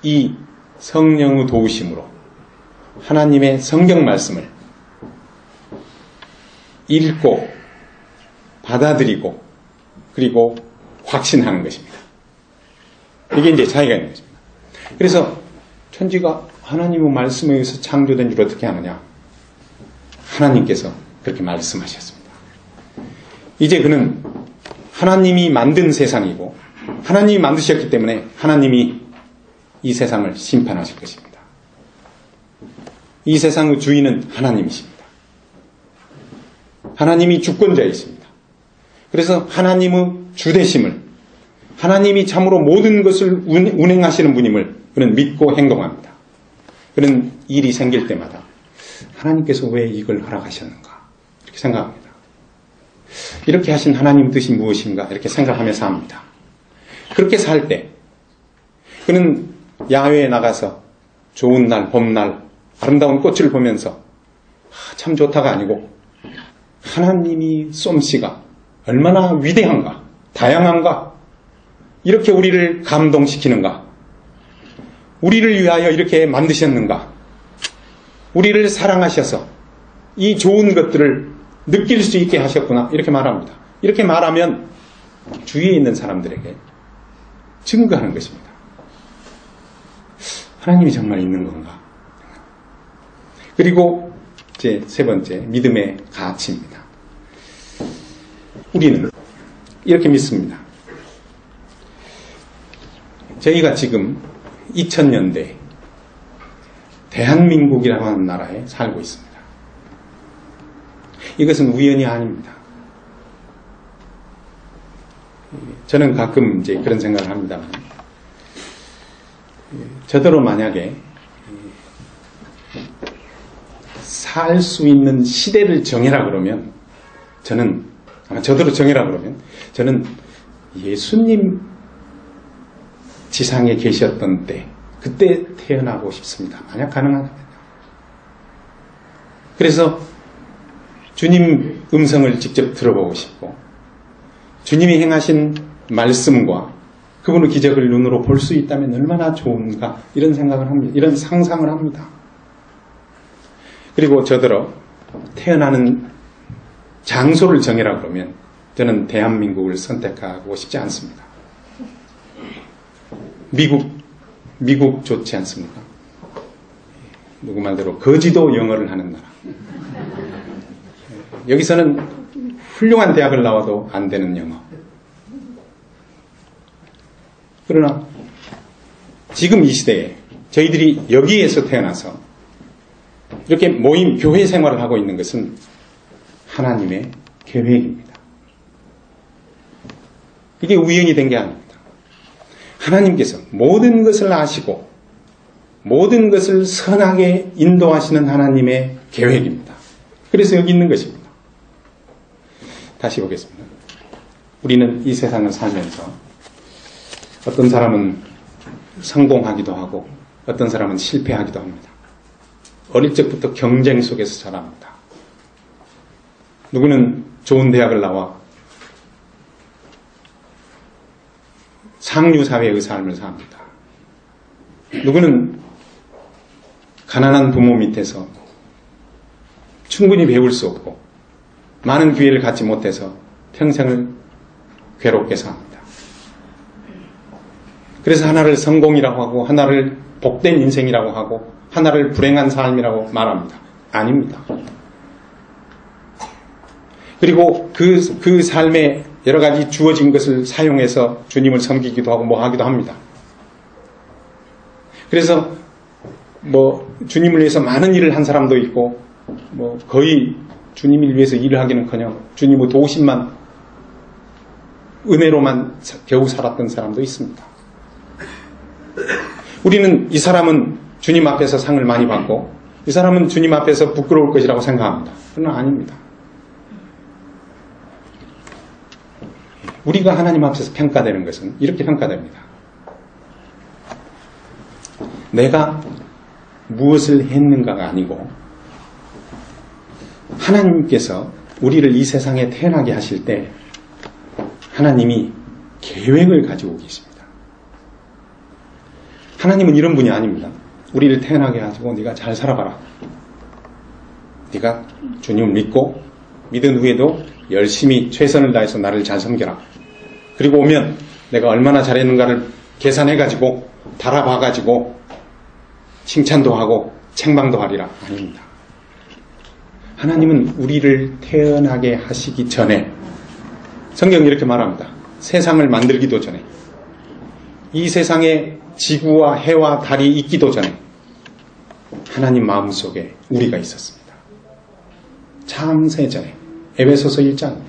이 성령의 도우심으로 하나님의 성경 말씀을 읽고 받아들이고 그리고 확신하는 것입니다. 이게 이제 차이가 있는 것입니다. 그래서 천지가 하나님의 말씀에 의해서 창조된 줄 어떻게 아느냐? 하나님께서 그렇게 말씀하셨습니다. 이제 그는 하나님이 만든 세상이고 하나님이 만드셨기 때문에 하나님이 이 세상을 심판하실 것입니다. 이 세상의 주인은 하나님이십니다. 하나님이 주권자이십니다. 그래서 하나님의 주되심을 하나님이 참으로 모든 것을 운행하시는 분임을 그는 믿고 행동합니다. 그는 일이 생길 때마다 하나님께서 왜 이걸 허락하셨는가 이렇게 생각합니다. 이렇게 하신 하나님 뜻이 무엇인가 이렇게 생각하면서 합니다. 그렇게 살 때 그는 야외에 나가서 좋은 날, 봄날 아름다운 꽃을 보면서 참 좋다가 아니고 하나님이 솜씨가 얼마나 위대한가, 다양한가, 이렇게 우리를 감동시키는가, 우리를 위하여 이렇게 만드셨는가, 우리를 사랑하셔서 이 좋은 것들을 느낄 수 있게 하셨구나 이렇게 말합니다. 이렇게 말하면 주위에 있는 사람들에게 증거하는 것입니다. 하나님이 정말 있는 건가? 그리고 이제 세 번째, 믿음의 가치입니다. 우리는 이렇게 믿습니다. 저희가 지금 2000년대 대한민국이라고 하는 나라에 살고 있습니다. 이것은 우연이 아닙니다. 저는 가끔 이제 그런 생각을 합니다만, 저더러 만약에 살 수 있는 시대를 정해라 그러면 저더러 정해라 그러면 저는 예수님 지상에 계셨던 때 그때 태어나고 싶습니다. 만약 가능하다면. 그래서 주님 음성을 직접 들어보고 싶고 주님이 행하신 말씀과 그분의 기적을 눈으로 볼 수 있다면 얼마나 좋은가 이런 생각을 합니다. 이런 상상을 합니다. 그리고 저더러 태어나는 장소를 정해라 그러면 저는 대한민국을 선택하고 싶지 않습니다. 미국 좋지 않습니까? 누구 말대로 거지도 영어를 하는 나라. 여기서는 훌륭한 대학을 나와도 안 되는 영어. 그러나 지금 이 시대에 저희들이 여기에서 태어나서 이렇게 모임, 교회 생활을 하고 있는 것은 하나님의 계획입니다. 이게 우연이 된 게 아닙니다. 하나님께서 모든 것을 아시고 모든 것을 선하게 인도하시는 하나님의 계획입니다. 그래서 여기 있는 것입니다. 다시 보겠습니다. 우리는 이 세상을 살면서 어떤 사람은 성공하기도 하고 어떤 사람은 실패하기도 합니다. 어릴 적부터 경쟁 속에서 자랍니다. 누구는 좋은 대학을 나와 상류 사회의 삶을 삽니다. 누구는 가난한 부모 밑에서 충분히 배울 수 없고 많은 기회를 갖지 못해서 평생을 괴롭게 삽니다. 그래서 하나를 성공이라고 하고 하나를 복된 인생이라고 하고 하나를 불행한 삶이라고 말합니다. 아닙니다. 그리고 그 삶에 여러 가지 주어진 것을 사용해서 주님을 섬기기도 하고 뭐 하기도 합니다. 그래서 주님을 위해서 많은 일을 한 사람도 있고 거의 주님을 위해서 일을 하기는커녕 주님의 도우심만 은혜로만 겨우 살았던 사람도 있습니다. 우리는 이 사람은 주님 앞에서 상을 많이 받고 이 사람은 주님 앞에서 부끄러울 것이라고 생각합니다. 그러나 아닙니다. 우리가 하나님 앞에서 평가되는 것은 이렇게 평가됩니다. 내가 무엇을 했는가가 아니고 하나님께서 우리를 이 세상에 태어나게 하실 때 하나님이 계획을 가지고 계십니다. 하나님은 이런 분이 아닙니다. 우리를 태어나게 가지고 네가 잘 살아봐라. 네가 주님을 믿고 믿은 후에도 열심히 최선을 다해서 나를 잘 섬겨라. 그리고 오면 내가 얼마나 잘했는가를 계산해가지고 달아봐가지고 칭찬도 하고 책망도 하리라. 아닙니다. 하나님은 우리를 태어나게 하시기 전에 성경이 이렇게 말합니다. 세상을 만들기도 전에 이 세상에 지구와 해와 달이 있기도 전에 하나님 마음속에 우리가 있었습니다. 창세 전에 에베소서 1장입니다.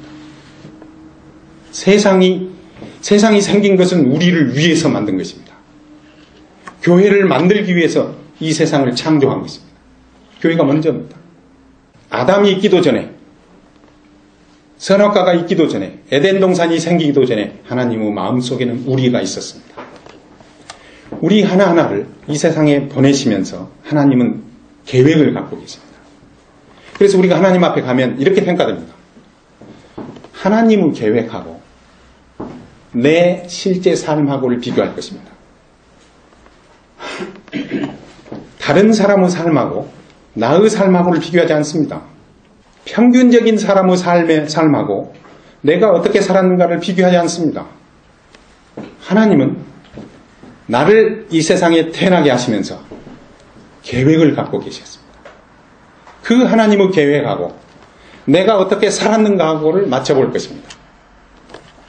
세상이 생긴 것은 우리를 위해서 만든 것입니다. 교회를 만들기 위해서 이 세상을 창조한 것입니다. 교회가 먼저입니다. 아담이 있기도 전에 선악과가 있기도 전에 에덴 동산이 생기기도 전에 하나님의 마음속에는 우리가 있었습니다. 우리 하나하나를 이 세상에 보내시면서 하나님은 계획을 갖고 계십니다. 그래서 우리가 하나님 앞에 가면 이렇게 평가됩니다. 하나님의 계획하고 내 실제 삶하고를 비교할 것입니다. 다른 사람의 삶하고 나의 삶하고를 비교하지 않습니다. 평균적인 사람의 삶하고 내가 어떻게 살았는가를 비교하지 않습니다. 하나님은 나를 이 세상에 태어나게 하시면서 계획을 갖고 계셨습니다. 그 하나님의 계획하고 내가 어떻게 살았는가 하고를 맞춰볼 것입니다.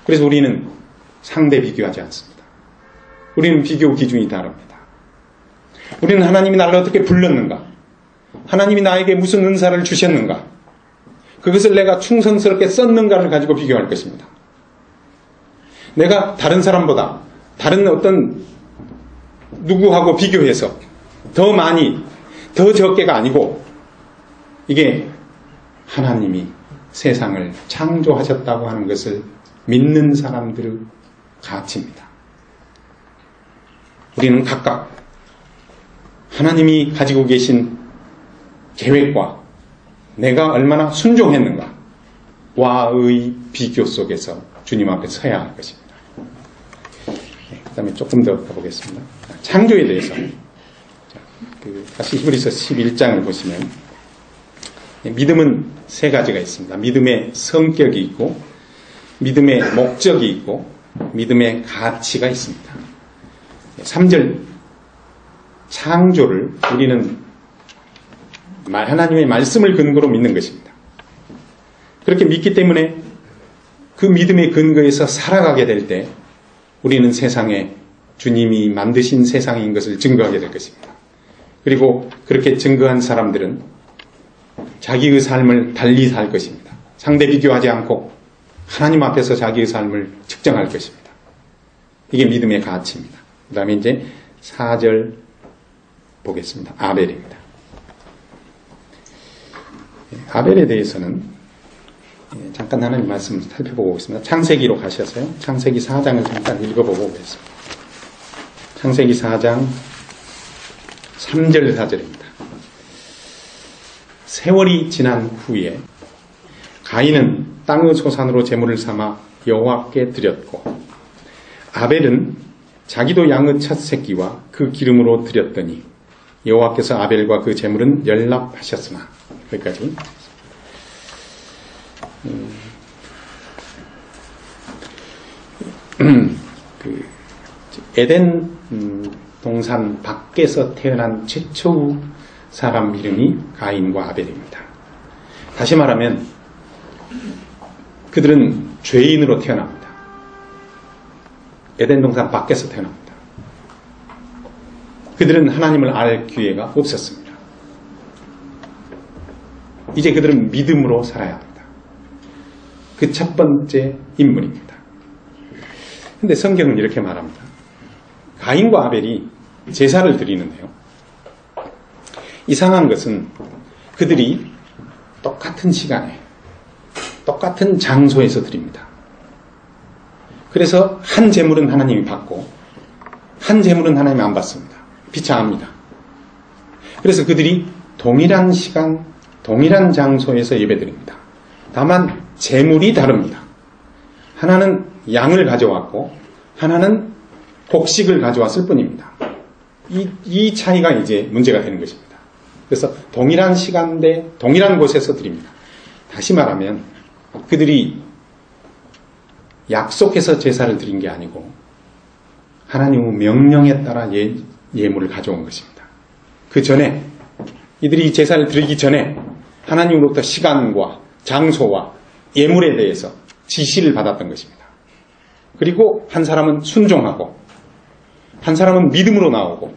그래서 우리는 상대 비교하지 않습니다. 우리는 비교 기준이 다릅니다. 우리는 하나님이 나를 어떻게 불렀는가, 하나님이 나에게 무슨 은사를 주셨는가, 그것을 내가 충성스럽게 썼는가를 가지고 비교할 것입니다. 내가 다른 사람보다 다른 어떤 누구하고 비교해서 더 많이, 더 적게가 아니고 이게 하나님이 세상을 창조하셨다고 하는 것을 믿는 사람들의 가치입니다. 우리는 각각 하나님이 가지고 계신 계획과 내가 얼마나 순종했는가와의 비교 속에서 주님 앞에 서야 할 것입니다. 그 다음에 조금 더 가보겠습니다. 창조에 대해서 다시 히브리서 11장을 보시면 믿음은 세 가지가 있습니다. 믿음의 성격이 있고 믿음의 목적이 있고 믿음의 가치가 있습니다. 3절 창조를 우리는 하나님의 말씀을 근거로 믿는 것입니다. 그렇게 믿기 때문에 그 믿음의 근거에서 살아가게 될 때 우리는 세상에 주님이 만드신 세상인 것을 증거하게 될 것입니다. 그리고 그렇게 증거한 사람들은 자기의 삶을 달리 살 것입니다. 상대 비교하지 않고 하나님 앞에서 자기의 삶을 측정할 것입니다. 이게 믿음의 가치입니다. 그 다음에 이제 4절 보겠습니다. 아벨입니다. 아벨에 대해서는 잠깐 하나님 말씀을 살펴보고 오겠습니다. 창세기로 가셔서요. 창세기 4장을 잠깐 읽어보고 오겠습니다. 창세기 4장 3절 4절입니다. 세월이 지난 후에 가인은 땅의 소산으로 제물을 삼아 여호와께 드렸고 아벨은 자기도 양의 첫 새끼와 그 기름으로 드렸더니 여호와께서 아벨과 그 제물은 연락하셨으나 여기까지. 그 에덴 동산 밖에서 태어난 최초의 사람 이름이 가인과 아벨입니다. 다시 말하면 그들은 죄인으로 태어납니다. 에덴 동산 밖에서 태어납니다. 그들은 하나님을 알 기회가 없었습니다. 이제 그들은 믿음으로 살아야 합니다. 그 첫 번째 인물입니다. 근데 성경은 이렇게 말합니다. 가인과 아벨이 제사를 드리는데요. 이상한 것은 그들이 똑같은 시간에 똑같은 장소에서 드립니다. 그래서 한 제물은 하나님이 받고 한 제물은 하나님이 안 받습니다. 비참합니다. 그래서 그들이 동일한 시간, 동일한 장소에서 예배드립니다. 다만 제물이 다릅니다. 하나는 양을 가져왔고 하나는 곡식을 가져왔을 뿐입니다. 이 차이가 이제 문제가 되는 것입니다. 그래서 동일한 시간대, 동일한 곳에서 드립니다. 다시 말하면 그들이 약속해서 제사를 드린 게 아니고 하나님의 명령에 따라 예물을 가져온 것입니다. 그 전에 이들이 제사를 드리기 전에 하나님으로부터 시간과 장소와 예물에 대해서 지시를 받았던 것입니다. 그리고 한 사람은 순종하고 한 사람은 믿음으로 나오고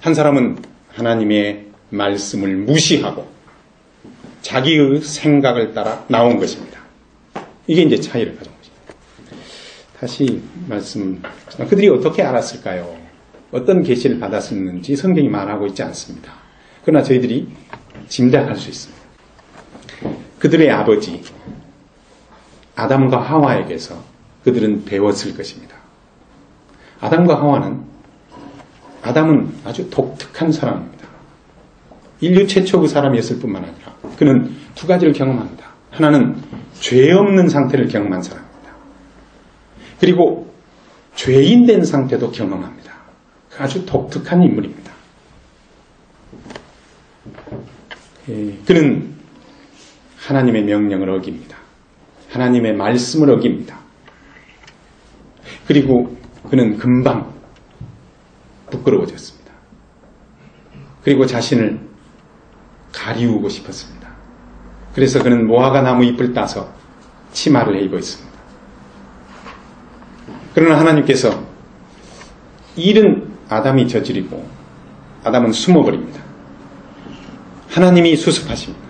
한 사람은 하나님의 말씀을 무시하고 자기의 생각을 따라 나온 것입니다. 이게 이제 차이를 가져온 것입니다. 다시 그들이 어떻게 알았을까요? 어떤 계시를 받았었는지 성경이 말하고 있지 않습니다. 그러나 저희들이 짐작할 수 있습니다. 그들의 아버지 아담과 하와에게서 그들은 배웠을 것입니다. 아담은 아주 독특한 사람입니다. 인류 최초의 사람이었을 뿐만 아니라 그는 두 가지를 경험합니다. 하나는 죄 없는 상태를 경험한 사람입니다. 그리고 죄인된 상태도 경험합니다. 아주 독특한 인물입니다. 그는 하나님의 명령을 어깁니다. 하나님의 말씀을 어깁니다. 그리고 그는 금방 부끄러워졌습니다. 그리고 자신을 가리우고 싶었습니다. 그래서 그는 무화과 나무 잎을 따서 치마를 입고 있습니다. 그러나 하나님께서 일은 아담이 저지르고 아담은 숨어버립니다. 하나님이 수습하십니다.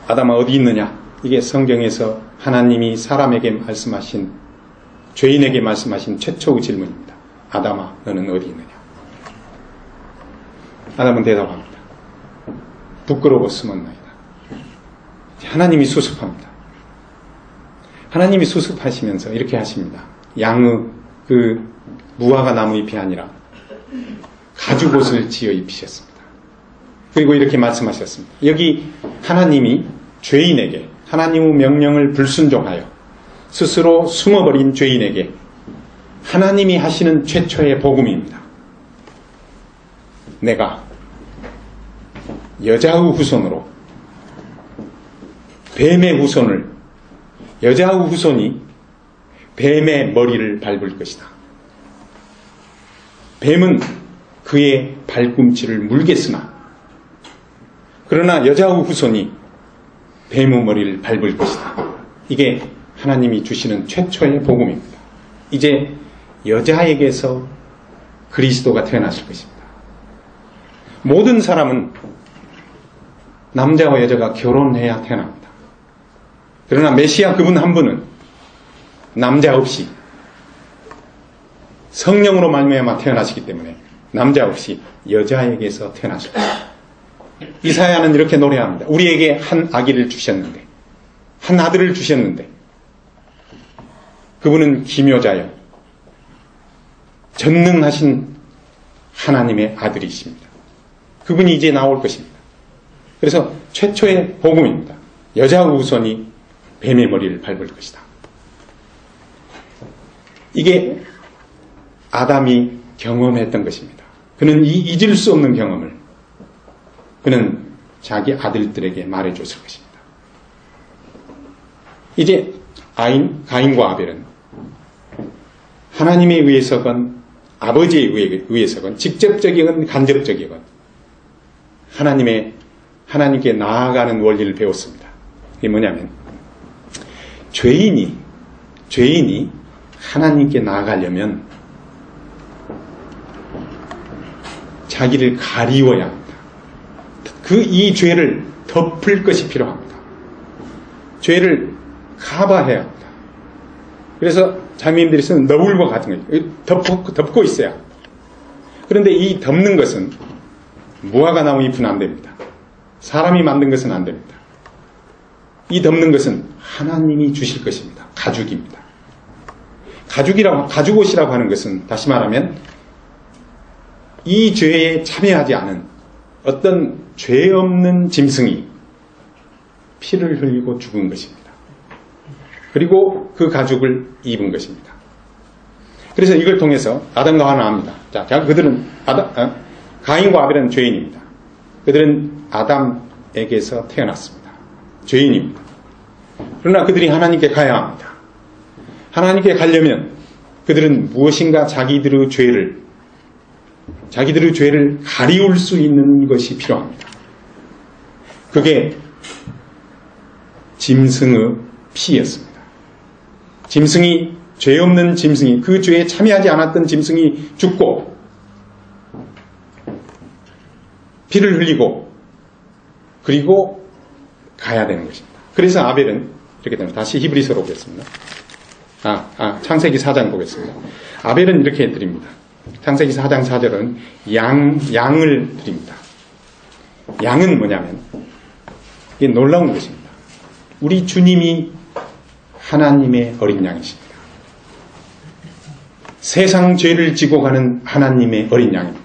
아담아 어디 있느냐? 이게 성경에서 하나님이 사람에게 말씀하신, 죄인에게 말씀하신 최초의 질문입니다. 아담아 너는 어디 있느냐? 아담은 대답합니다. 부끄러워 숨었나이다. 하나님이 수습합니다. 하나님이 수습하시면서 이렇게 하십니다. 양의 그 무화과 나무 잎이 아니라 가죽옷을 지어 입히셨습니다. 그리고 이렇게 말씀하셨습니다. 여기 하나님이 죄인에게 하나님의 명령을 불순종하여 스스로 숨어버린 죄인에게 하나님이 하시는 최초의 복음입니다. 내가 여자의 후손으로 뱀의 후손을, 여자의 후손이 뱀의 머리를 밟을 것이다. 뱀은 그의 발꿈치를 물겠으나 그러나 여자의 후손이 뱀의 머리를 밟을 것이다. 이게 하나님이 주시는 최초의 복음입니다. 이제 여자에게서 그리스도가 태어났을 것입니다. 모든 사람은 남자와 여자가 결혼해야 태어납니다. 그러나 메시아 그분 한 분은 남자 없이 성령으로 말미암아 태어나시기 때문에 남자 없이 여자에게서 태어나실 것입니다. 이사야는 이렇게 노래합니다. 우리에게 한 아기를 주셨는데, 한 아들을 주셨는데 그분은 기묘자여 전능하신 하나님의 아들이십니다. 그분이 이제 나올 것입니다. 그래서 최초의 복음입니다. 여자 우선이 뱀의 머리를 밟을 것이다. 이게 아담이 경험했던 것입니다. 그는 이 잊을 수 없는 경험을 그는 자기 아들들에게 말해줬을 것입니다. 이제 가인과 아벨은 하나님에 의해서건 아버지에 의해서건 직접적이건 간접적이건 하나님께 나아가는 원리를 배웠습니다. 이게 뭐냐면 죄인이 하나님께 나아가려면 자기를 가리워야 합니다. 이 죄를 덮을 것이 필요합니다. 죄를 커버해야 합니다. 그래서 자매님들이 쓰는 너울과 같은 거예요. 덮고 있어야 합니다. 그런데 이 덮는 것은 무화과 나무 잎은 안 됩니다. 사람이 만든 것은 안 됩니다. 이 덮는 것은 하나님이 주실 것입니다. 가죽입니다. 가죽옷이라고 하는 것은 다시 말하면 이 죄에 참여하지 않은 어떤 죄 없는 짐승이 피를 흘리고 죽은 것입니다. 그리고 그 가죽을 입은 것입니다. 그래서 이걸 통해서 아담과 하나입니다. 자, 그들은 가인과 아벨은 죄인입니다. 그들은 아담에게서 태어났습니다. 죄인입니다. 그러나 그들이 하나님께 가야 합니다. 하나님께 가려면 그들은 무엇인가 자기들의 죄를 가리울 수 있는 것이 필요합니다. 그게 짐승의 피였습니다. 죄 없는 짐승이, 그 죄에 참여하지 않았던 짐승이 죽고 피를 흘리고 그리고 가야 되는 것입니다. 그래서 아벨은 이렇게 됩니다. 다시 히브리서로 보겠습니다. 창세기 4장 보겠습니다. 아벨은 이렇게 드립니다. 창세기 4장 4절은 양을 드립니다. 양은 뭐냐면 이게 놀라운 것입니다. 우리 주님이 하나님의 어린 양이십니다. 세상 죄를 지고 가는 하나님의 어린 양입니다.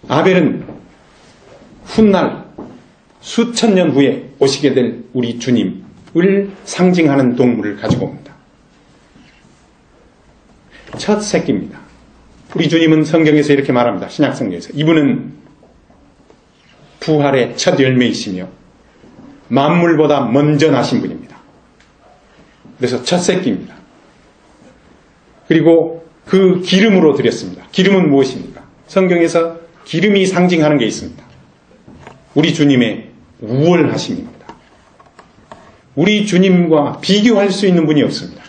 아벨은 훗날 수천 년 후에 오시게 될 우리 주님을 상징하는 동물을 가지고 옵니다. 첫 새끼입니다. 우리 주님은 성경에서 이렇게 말합니다. 신약성경에서 이분은 부활의 첫 열매이시며 만물보다 먼저 나신 분입니다. 그래서 첫 새끼입니다. 그리고 그 기름으로 드렸습니다. 기름은 무엇입니까? 성경에서 기름이 상징하는 게 있습니다. 우리 주님의 우월하심입니다. 우리 주님과 비교할 수 있는 분이 없습니다.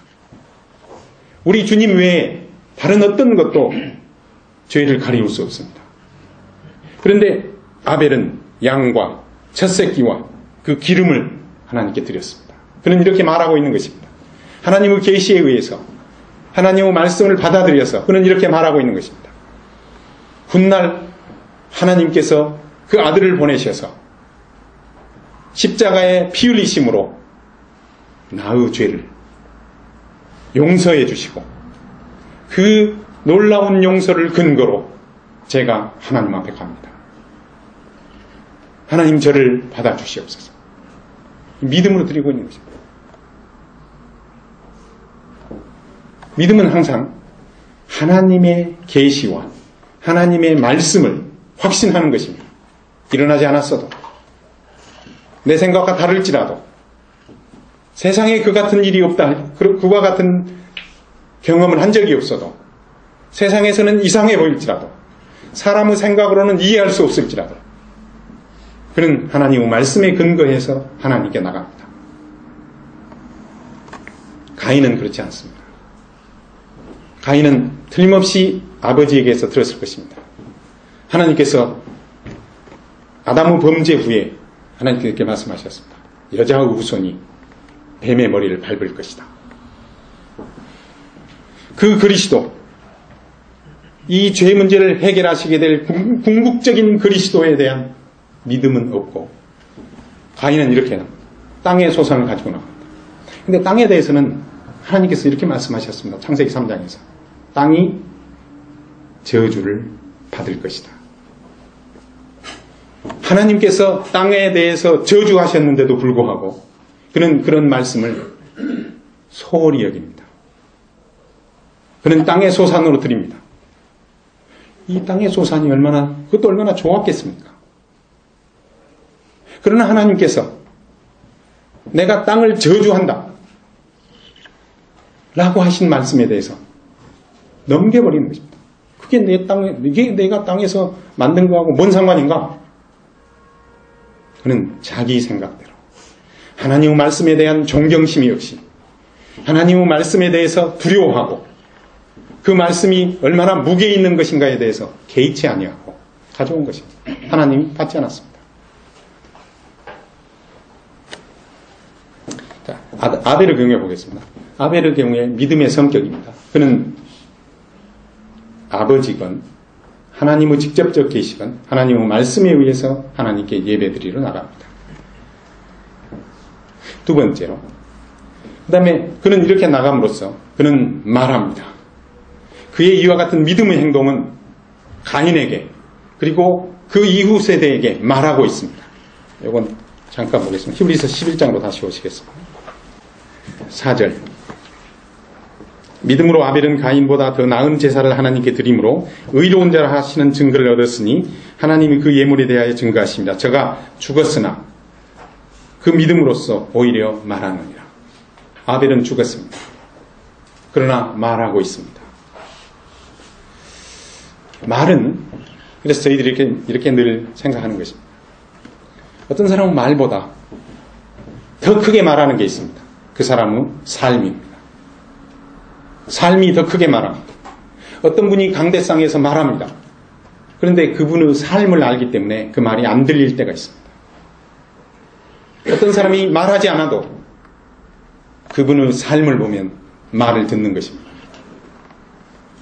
우리 주님 외에 다른 어떤 것도 죄를 가리울 수 없습니다. 그런데 아벨은 양과 첫 새끼와 그 기름을 하나님께 드렸습니다. 그는 이렇게 말하고 있는 것입니다. 하나님의 계시에 의해서 하나님의 말씀을 받아들여서 그는 이렇게 말하고 있는 것입니다. 훗날 하나님께서 그 아들을 보내셔서 십자가에 피 흘리심으로 나의 죄를 용서해 주시고 그 놀라운 용서를 근거로 제가 하나님 앞에 갑니다. 하나님 저를 받아주시옵소서. 믿음으로 드리고 있는 것입니다. 믿음은 항상 하나님의 계시와 하나님의 말씀을 확신하는 것입니다. 일어나지 않았어도 내 생각과 다를지라도 세상에 그 같은 일이 없다, 그와 같은 경험을 한 적이 없어도 세상에서는 이상해 보일지라도 사람의 생각으로는 이해할 수 없을지라도 그는 하나님의 말씀에 근거해서 하나님께 나갑니다. 가인은 그렇지 않습니다. 가인은 틀림없이 아버지에게서 들었을 것입니다. 하나님께서 아담의 범죄 후에 하나님께서 이렇게 말씀하셨습니다. 여자의 후손이 뱀의 머리를 밟을 것이다. 그 그리스도, 이 죄 문제를 해결하시게 될 궁극적인 그리스도에 대한 믿음은 없고 가인은 이렇게 합니다. 땅의 소산을 가지고 나갑니다. 근데 땅에 대해서는 하나님께서 이렇게 말씀하셨습니다. 창세기 3장에서 땅이 저주를 받을 것이다. 하나님께서 땅에 대해서 저주하셨는데도 불구하고 그는 그런 말씀을 소홀히 여깁니다. 그는 땅의 소산으로 드립니다. 이 땅의 소산이 그것도 얼마나 좋았겠습니까? 그러나 하나님께서 내가 땅을 저주한다 라고 하신 말씀에 대해서 넘겨버리는 것입니다. 이게 내가 땅에서 만든 거하고 뭔 상관인가? 그는 자기 생각대로 하나님의 말씀에 대한 존경심이 없이 하나님의 말씀에 대해서 두려워하고 그 말씀이 얼마나 무게 있는 것인가에 대해서 개의치 아니하고 가져온 것입니다. 하나님이 받지 않았습니다. 자, 아벨의 경우에 보겠습니다. 아벨의 경우에 믿음의 성격입니다. 그는 아버지건 하나님의 직접적 계시건 하나님의 말씀에 의해서 하나님께 예배드리러 나갑니다. 두 번째로 그 다음에 그는 이렇게 나감으로써 그는 말합니다. 그의 이와 같은 믿음의 행동은 가인에게 그리고 그 이후 세대에게 말하고 있습니다. 이건 잠깐 보겠습니다. 히브리서 11장으로 다시 오시겠습니다. 4절 믿음으로 아벨은 가인보다 더 나은 제사를 하나님께 드림으로 의로운 자라 하시는 증거를 얻었으니 하나님이 그 예물에 대하여 증거하십니다. 저가 죽었으나 그 믿음으로써 오히려 말하느니라. 아벨은 죽었습니다. 그러나 말하고 있습니다. 말은 그래서 저희들이 이렇게 늘 생각하는 것입니다. 어떤 사람은 말보다 더 크게 말하는 게 있습니다. 그 사람은 삶입니다. 삶이 더 크게 말합니다. 어떤 분이 강대상에서 말합니다. 그런데 그분의 삶을 알기 때문에 그 말이 안 들릴 때가 있습니다. 어떤 사람이 말하지 않아도 그분의 삶을 보면 말을 듣는 것입니다.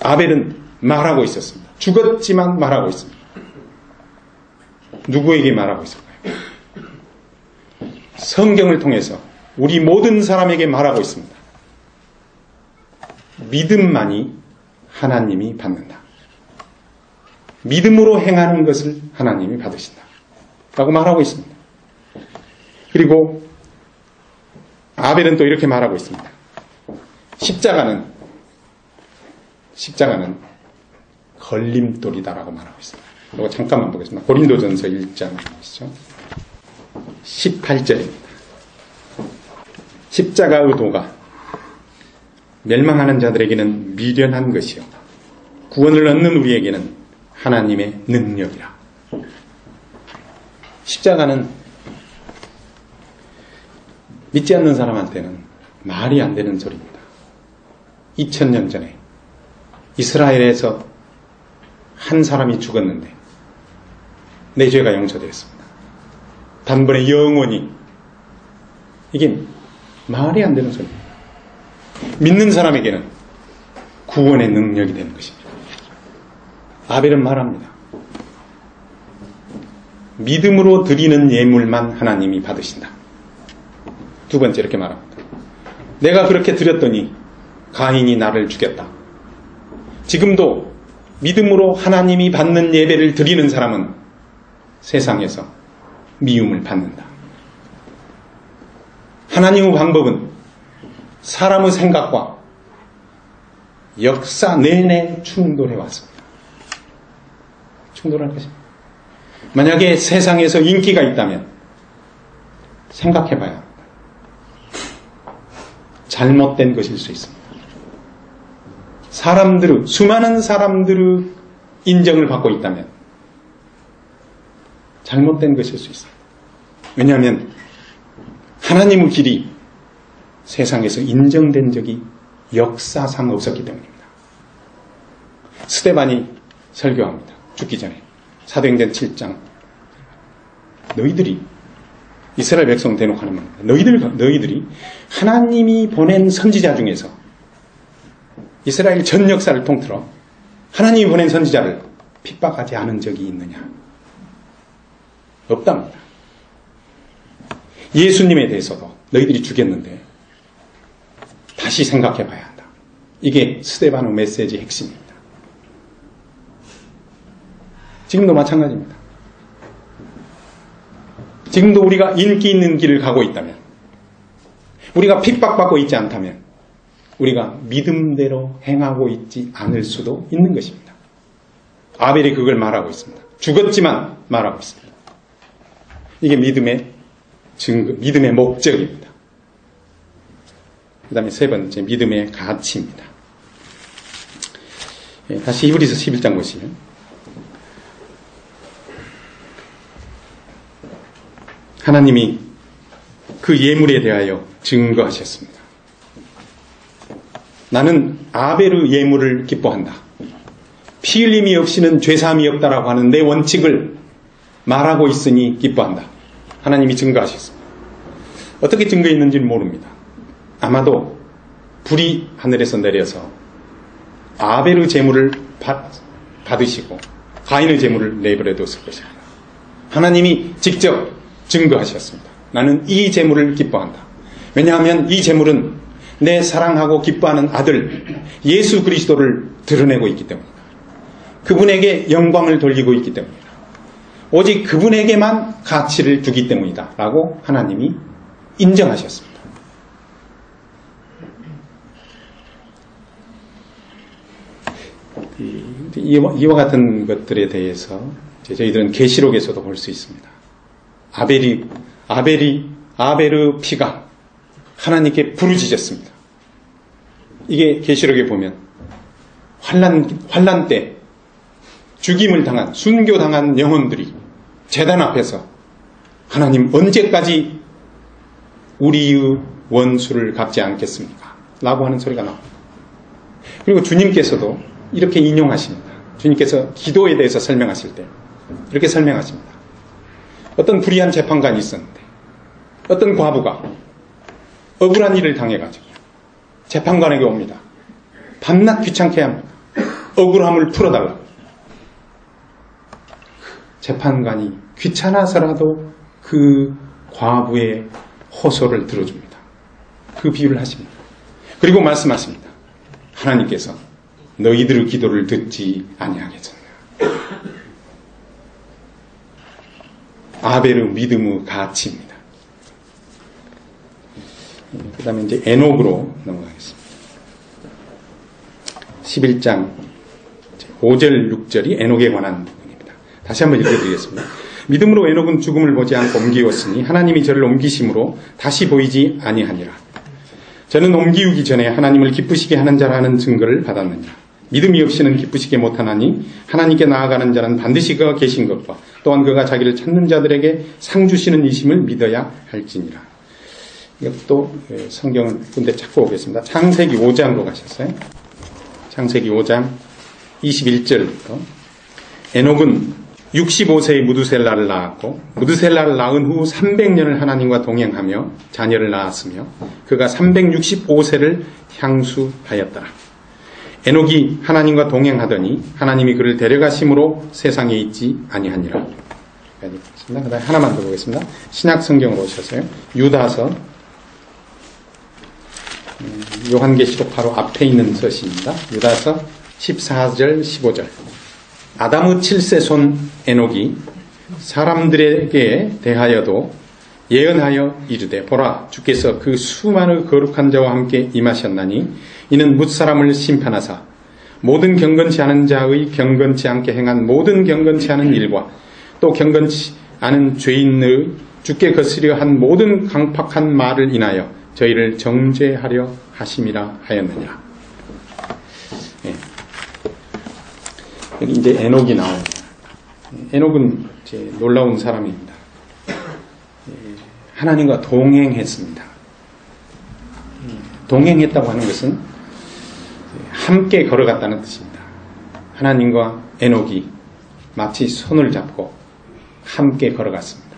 아벨은 말하고 있었습니다. 죽었지만 말하고 있습니다. 누구에게 말하고 있을까요? 성경을 통해서 우리 모든 사람에게 말하고 있습니다. 믿음만이 하나님이 받는다. 믿음으로 행하는 것을 하나님이 받으신다. 라고 말하고 있습니다. 그리고 아벨은 또 이렇게 말하고 있습니다. 십자가는 걸림돌이다라고 말하고 있습니다. 이거 잠깐만 보겠습니다. 고린도전서 1장 18절입니다. 십자가의 도가 멸망하는 자들에게는 미련한 것이요 구원을 얻는 우리에게는 하나님의 능력이라. 십자가는 믿지 않는 사람한테는 말이 안 되는 소리입니다. 2000년 전에 이스라엘에서 한 사람이 죽었는데 내 죄가 용서되었습니다. 단번에 영원히. 이게 말이 안 되는 소리입니다. 믿는 사람에게는 구원의 능력이 되는 것입니다. 아벨은 말합니다. 믿음으로 드리는 예물만 하나님이 받으신다. 두 번째 이렇게 말합니다. 내가 그렇게 드렸더니 가인이 나를 죽였다. 지금도 믿음으로 하나님이 받는 예배를 드리는 사람은 세상에서 미움을 받는다. 하나님의 방법은 사람의 생각과 역사 내내 충돌해 왔습니다. 충돌할 것입니다. 만약에 세상에서 인기가 있다면 생각해 봐야 합니다. 잘못된 것일 수 있습니다. 수많은 사람들의 인정을 받고 있다면 잘못된 것일 수 있습니다. 왜냐하면 하나님의 길이 세상에서 인정된 적이 역사상 없었기 때문입니다. 스데반이 설교합니다. 죽기 전에 사도행전 7장 너희들이 이스라엘 백성 대놓고 하는 말입니다. 너희들이 하나님이 보낸 선지자 중에서 이스라엘 전 역사를 통틀어 하나님이 보낸 선지자를 핍박하지 않은 적이 있느냐? 없답니다. 예수님에 대해서도 너희들이 죽였는데 다시 생각해 봐야 한다. 이게 스데반의 메시지의 핵심입니다. 지금도 마찬가지입니다. 지금도 우리가 인기 있는 길을 가고 있다면, 우리가 핍박받고 있지 않다면 우리가 믿음대로 행하고 있지 않을 수도 있는 것입니다. 아벨이 그걸 말하고 있습니다. 죽었지만 말하고 있습니다. 이게 믿음의 증거, 믿음의 목적입니다. 그 다음에 세 번째, 믿음의 가치입니다. 다시 히브리서 11장 보시면, 하나님이 그 예물에 대하여 증거하셨습니다. 나는 아벨의 예물을 기뻐한다. 피 흘림이 없이는 죄사함이 없다라고 하는 내 원칙을 말하고 있으니 기뻐한다. 하나님이 증거하셨습니다. 어떻게 증거했는지는 모릅니다. 아마도 불이 하늘에서 내려서 아벨의 제물을 받으시고 가인의 제물을 내버려 뒀을 것입니다. 하나님이 직접 증거하셨습니다. 나는 이 제물을 기뻐한다. 왜냐하면 이 제물은 내 사랑하고 기뻐하는 아들 예수 그리스도를 드러내고 있기 때문입니다. 그분에게 영광을 돌리고 있기 때문입니다. 오직 그분에게만 가치를 두기 때문이다 라고 하나님이 인정하셨습니다. 이와 같은 것들에 대해서 저희들은 계시록에서도 볼 수 있습니다. 아벨의 피가 하나님께 부르짖었습니다. 이게 계시록에 보면 환난 때 죽임을 당한, 순교당한 영혼들이 제단 앞에서 하나님 언제까지 우리의 원수를 갚지 않겠습니까? 라고 하는 소리가 나옵니다. 그리고 주님께서도 이렇게 인용하십니다. 주님께서 기도에 대해서 설명하실 때 이렇게 설명하십니다. 어떤 불의한 재판관이 있었는데 어떤 과부가 억울한 일을 당해가지고 재판관에게 옵니다. 밤낮 귀찮게 합니다. 억울함을 풀어달라고. 재판관이 귀찮아서라도 그 과부의 호소를 들어줍니다. 그 비유를 하십니다. 그리고 말씀하십니다. 하나님께서 너희들의 기도를 듣지 아니하겠느냐. 아벨의 믿음의 가치입니다. 그 다음에 이제 에녹으로 넘어가겠습니다. 11장 5절 6절이 에녹에 관한 부분입니다. 다시 한번 읽어드리겠습니다. 믿음으로 에녹은 죽음을 보지 않고 옮기었으니 하나님이 저를 옮기심으로 다시 보이지 아니하니라. 저는 옮기우기 전에 하나님을 기쁘시게 하는 자라는 증거를 받았느냐. 믿음이 없이는 기쁘시게 못하나니 하나님께 나아가는 자는 반드시 그가 계신 것과 또한 그가 자기를 찾는 자들에게 상 주시는 이심을 믿어야 할지니라. 이것도 성경을 군데 찾고 오겠습니다. 창세기 5장으로 가셨어요. 창세기 5장 21절부터 에녹은 65세의 무두셀라를 낳았고 무두셀라를 낳은 후 300년을 하나님과 동행하며 자녀를 낳았으며 그가 365세를 향수하였더라. 에녹이 하나님과 동행하더니 하나님이 그를 데려가심으로 세상에 있지 아니하니라. 그다음에 하나만 더 보겠습니다. 신약 성경으로 오셔서요. 유다서 요한계시록 바로 앞에 있는 서시입니다. 유다서 14절 15절. 아담의 7세 손 에녹이 사람들에게 대하여도 예언하여 이르되 보라 주께서 그 수많은 거룩한 자와 함께 임하셨나니 이는 뭇사람을 심판하사 모든 경건치 않은 자의 경건치 않게 행한 모든 경건치 않은 일과 또 경건치 않은 죄인의 주께 거스려 한 모든 강팍한 말을 인하여 저희를 정죄하려 하심이라 하였느니라. 네. 여기 이제 에녹이 나옵니다. 에녹은 이제 놀라운 사람입니다. 하나님과 동행했습니다. 동행했다고 하는 것은 함께 걸어갔다는 뜻입니다. 하나님과 에녹이 마치 손을 잡고 함께 걸어갔습니다.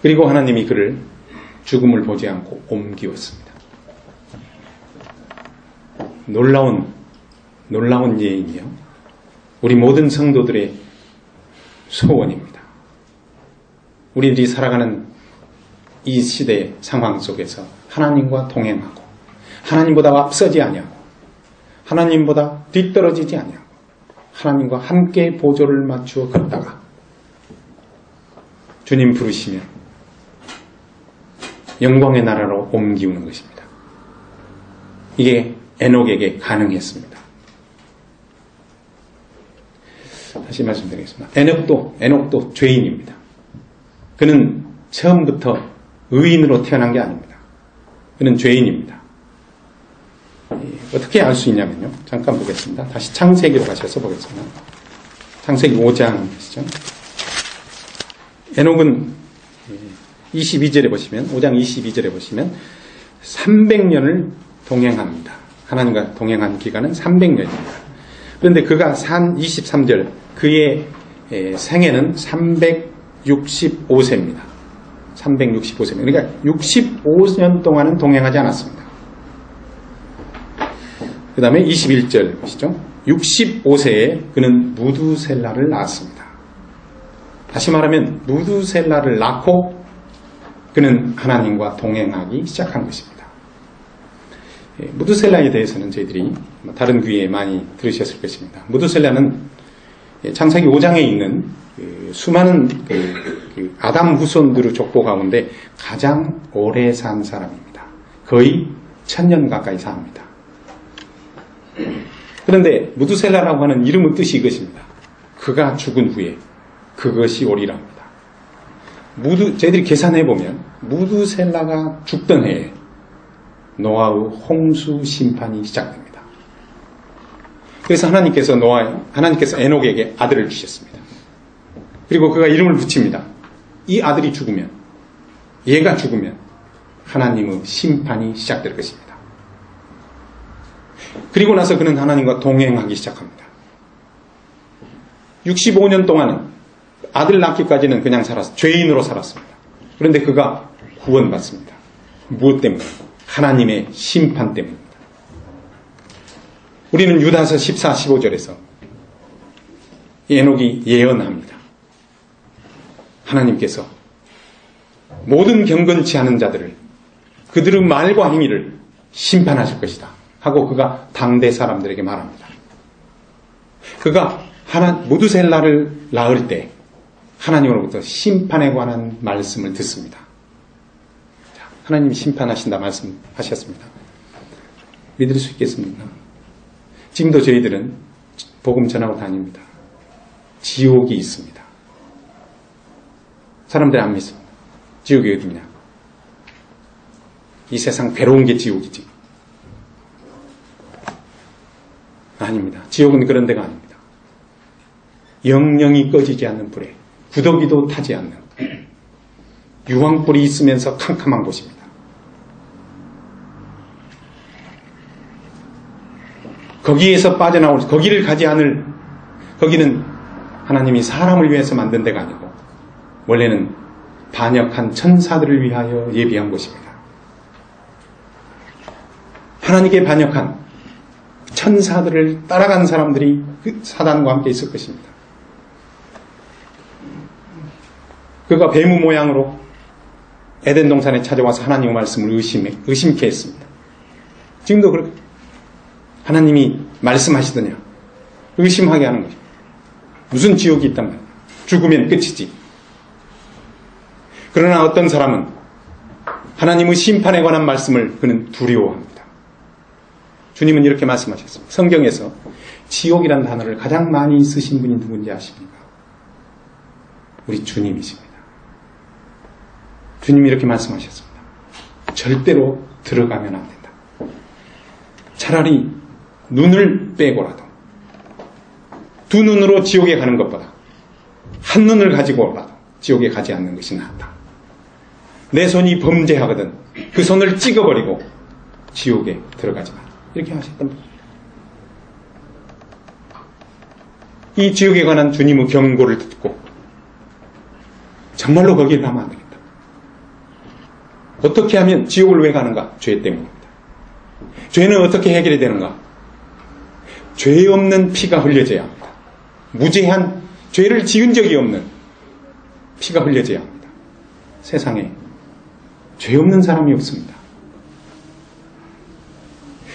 그리고 하나님이 그를 죽음을 보지 않고 옮기었습니다. 놀라운 예이며 우리 모든 성도들의 소원입니다. 우리들이 살아가는 이 시대의 상황 속에서 하나님과 동행하고 하나님보다 앞서지 아니하고 하나님보다 뒤떨어지지 아니하고 하나님과 함께 보조를 맞추어 걷다가 주님 부르시면 영광의 나라로 옮기우는 것입니다. 이게 에녹에게 가능했습니다. 다시 말씀드리겠습니다. 에녹도 죄인입니다. 그는 처음부터 의인으로 태어난 게 아닙니다. 그는 죄인입니다. 어떻게 알 수 있냐면요. 잠깐 보겠습니다. 다시 창세기로 가셔서 보겠습니다. 창세기 5장이시죠. 에녹은 22절에 보시면, 5장 22절에 보시면 300년을 동행합니다. 하나님과 동행한 기간은 300년입니다. 그런데 그가 산 23절, 그의 생애는 365세입니다. 365세입니다. 그러니까 65년 동안은 동행하지 않았습니다. 그 다음에 21절 보시죠. 65세에 그는 무두셀라를 낳았습니다. 다시 말하면 무두셀라를 낳고 그는 하나님과 동행하기 시작한 것입니다. 무두셀라에 대해서는 저희들이 다른 기회에 많이 들으셨을 것입니다. 무두셀라는 창세기 5장에 있는 수많은 아담 후손들의 족보 가운데 가장 오래 산 사람입니다. 거의 1000년 가까이 삽니다. 그런데 무두셀라라고 하는 이름의 뜻이 이것입니다. 그가 죽은 후에 그것이 오리랍니다. 저희들이 계산해보면 무두셀라가 죽던 해에 노아의 홍수 심판이 시작됩니다. 그래서 하나님께서 에녹에게 아들을 주셨습니다. 그리고 그가 이름을 붙입니다. 이 아들이 죽으면, 얘가 죽으면 하나님의 심판이 시작될 것입니다. 그리고 나서 그는 하나님과 동행하기 시작합니다. 65년 동안은 아들 낳기까지는 그냥 죄인으로 살았습니다. 그런데 그가 구원받습니다. 무엇 때문에? 하나님의 심판 때문입니다. 우리는 유다서 14, 15절에서 에녹이 예언합니다. 하나님께서 모든 경건치 않은 자들을, 그들의 말과 행위를 심판하실 것이다 하고 그가 당대 사람들에게 말합니다. 그가 무두셀라를 낳을 때 하나님으로부터 심판에 관한 말씀을 듣습니다. 하나님이 심판하신다 말씀하셨습니다. 믿을 수 있겠습니까? 지금도 저희들은 복음 전하고 다닙니다. 지옥이 있습니다. 사람들이 안 믿습니다. 지옥이 어디냐? 이 세상 괴로운 게 지옥이지. 아닙니다. 지옥은 그런 데가 아닙니다. 영영이 꺼지지 않는 불에 구더기도 타지 않는 유황불이 있으면서 캄캄한 곳입니다. 거기에서 빠져나올, 거기를 가지 않을, 거기는 하나님이 사람을 위해서 만든 데가 아니고 원래는 반역한 천사들을 위하여 예비한 곳입니다. 하나님께 반역한 천사들을 따라간 사람들이 그 사단과 함께 있을 것입니다. 그가 뱀의 모양으로 에덴 동산에 찾아와서 하나님의 말씀을 의심케 했습니다. 지금도 그렇게 하나님이 말씀하시더냐 의심하게 하는 거죠. 무슨 지옥이 있단 말이에요. 죽으면 끝이지. 그러나 어떤 사람은 하나님의 심판에 관한 말씀을 그는 두려워합니다. 주님은 이렇게 말씀하셨습니다. 성경에서 지옥이라는 단어를 가장 많이 쓰신 분이 누군지 아십니까? 우리 주님이십니다. 주님이 이렇게 말씀하셨습니다. 절대로 들어가면 안 된다. 차라리 눈을 빼고라도 두 눈으로 지옥에 가는 것보다 한 눈을 가지고라도 지옥에 가지 않는 것이 낫다. 내 손이 범죄하거든 그 손을 찍어버리고 지옥에 들어가지 마라. 이렇게 하셨던 분입니다. 이 지옥에 관한 주님의 경고를 듣고 정말로 거기에 가면 안 되겠다. 어떻게 하면 지옥을 왜 가는가? 죄 때문입니다. 죄는 어떻게 해결이 되는가? 죄 없는 피가 흘려져야 합니다. 무죄한, 죄를 지은 적이 없는 피가 흘려져야 합니다. 세상에 죄 없는 사람이 없습니다.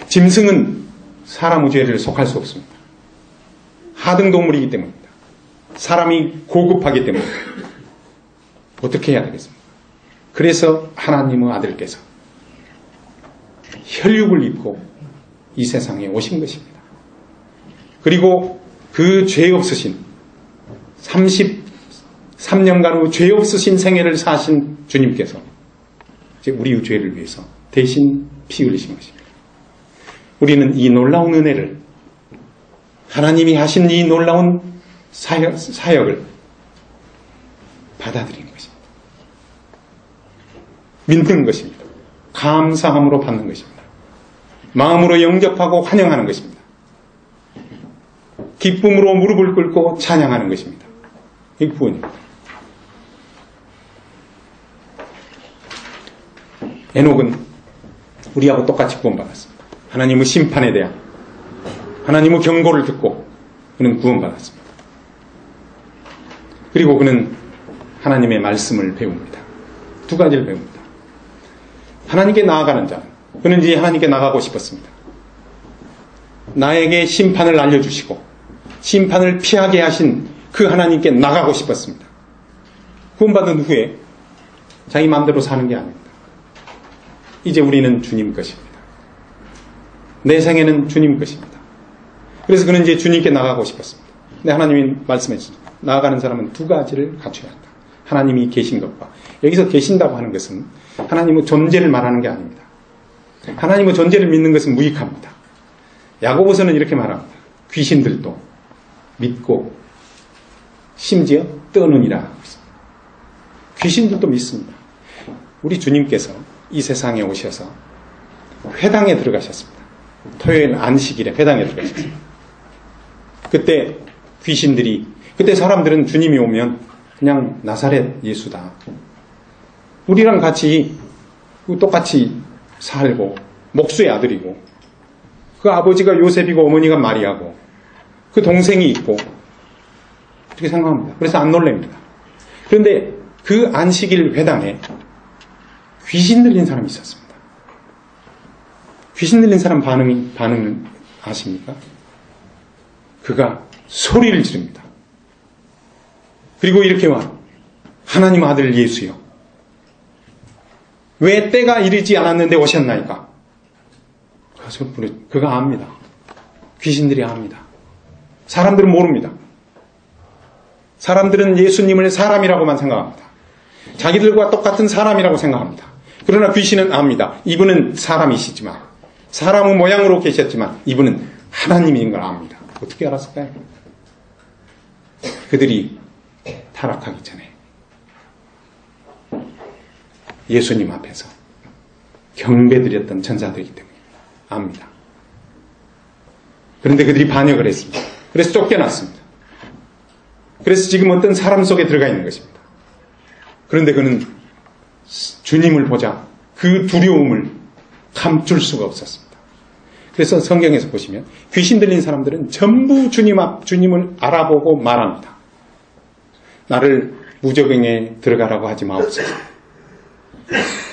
짐승은 사람의 죄를 속할 수 없습니다. 하등동물이기 때문입니다. 사람이 고급하기 때문입니다. 어떻게 해야 되겠습니까? 그래서 하나님의 아들께서 혈육을 입고 이 세상에 오신 것입니다. 그리고 그 죄 없으신 33년간 죄 없으신 생애를 사신 주님께서 이제 우리의 죄를 위해서 대신 피 흘리신 것입니다. 우리는 이 놀라운 은혜를, 하나님이 하신 이 놀라운 사역을 받아들이는 것입니다. 믿는 것입니다. 감사함으로 받는 것입니다. 마음으로 영접하고 환영하는 것입니다. 기쁨으로 무릎을 꿇고 찬양하는 것입니다. 이게 구원입니다. 에녹은 우리하고 똑같이 구원받았습니다. 하나님의 심판에 대한, 하나님의 경고를 듣고 그는 구원받았습니다. 그리고 그는 하나님의 말씀을 배웁니다. 두 가지를 배웁니다. 하나님께 나아가는 자는, 그는 이제 하나님께 나가고 싶었습니다. 나에게 심판을 알려주시고 심판을 피하게 하신 그 하나님께 나가고 싶었습니다. 구원받은 후에 자기 마음대로 사는 게 아닙니다. 이제 우리는 주님 것입니다. 내 생애는 주님 것입니다. 그래서 그는 이제 주님께 나가고 싶었습니다. 근데 하나님이 말씀해 주십니다. 나아가는 사람은 두 가지를 갖춰야 한다. 하나님이 계신 것과, 여기서 계신다고 하는 것은 하나님의 존재를 말하는 게 아닙니다. 하나님의 존재를 믿는 것은 무익합니다. 야고보서는 이렇게 말합니다. 귀신들도 믿고 심지어 떠느니라. 귀신들도 믿습니다. 우리 주님께서 이 세상에 오셔서 회당에 들어가셨습니다. 토요일 안식일에 회당에 들어가셨습니다. 그때 귀신들이, 그때 사람들은 주님이 오면 그냥 나사렛 예수다, 우리랑 같이 똑같이 살고 목수의 아들이고 그 아버지가 요셉이고 어머니가 마리아고 그 동생이 있고 이렇게 생각합니다. 그래서 안 놀랍니다. 그런데 그 안식일 회당에 귀신 들린 사람이 있었습니다. 귀신 들린 사람 반응을 아십니까? 그가 소리를 지릅니다. 그리고 이렇게 와, 하나님 아들 예수여, 왜 때가 이르지 않았는데 오셨나이까? 그가 압니다. 귀신들이 압니다. 사람들은 모릅니다. 사람들은 예수님을 사람이라고만 생각합니다. 자기들과 똑같은 사람이라고 생각합니다. 그러나 귀신은 압니다. 이분은 사람이시지만, 사람의 모양으로 계셨지만 이분은 하나님인 걸 압니다. 어떻게 알았을까요? 그들이 타락하기 전에 예수님 앞에서 경배드렸던 천사들이기 때문에 압니다. 그런데 그들이 반역을 했습니다. 그래서 쫓겨났습니다. 그래서 지금 어떤 사람 속에 들어가 있는 것입니다. 그런데 그는 주님을 보자 그 두려움을 감출 수가 없었습니다. 그래서 성경에서 보시면 귀신 들린 사람들은 전부 주님을 알아보고 말합니다. 나를 무저갱에 들어가라고 하지 마옵소서.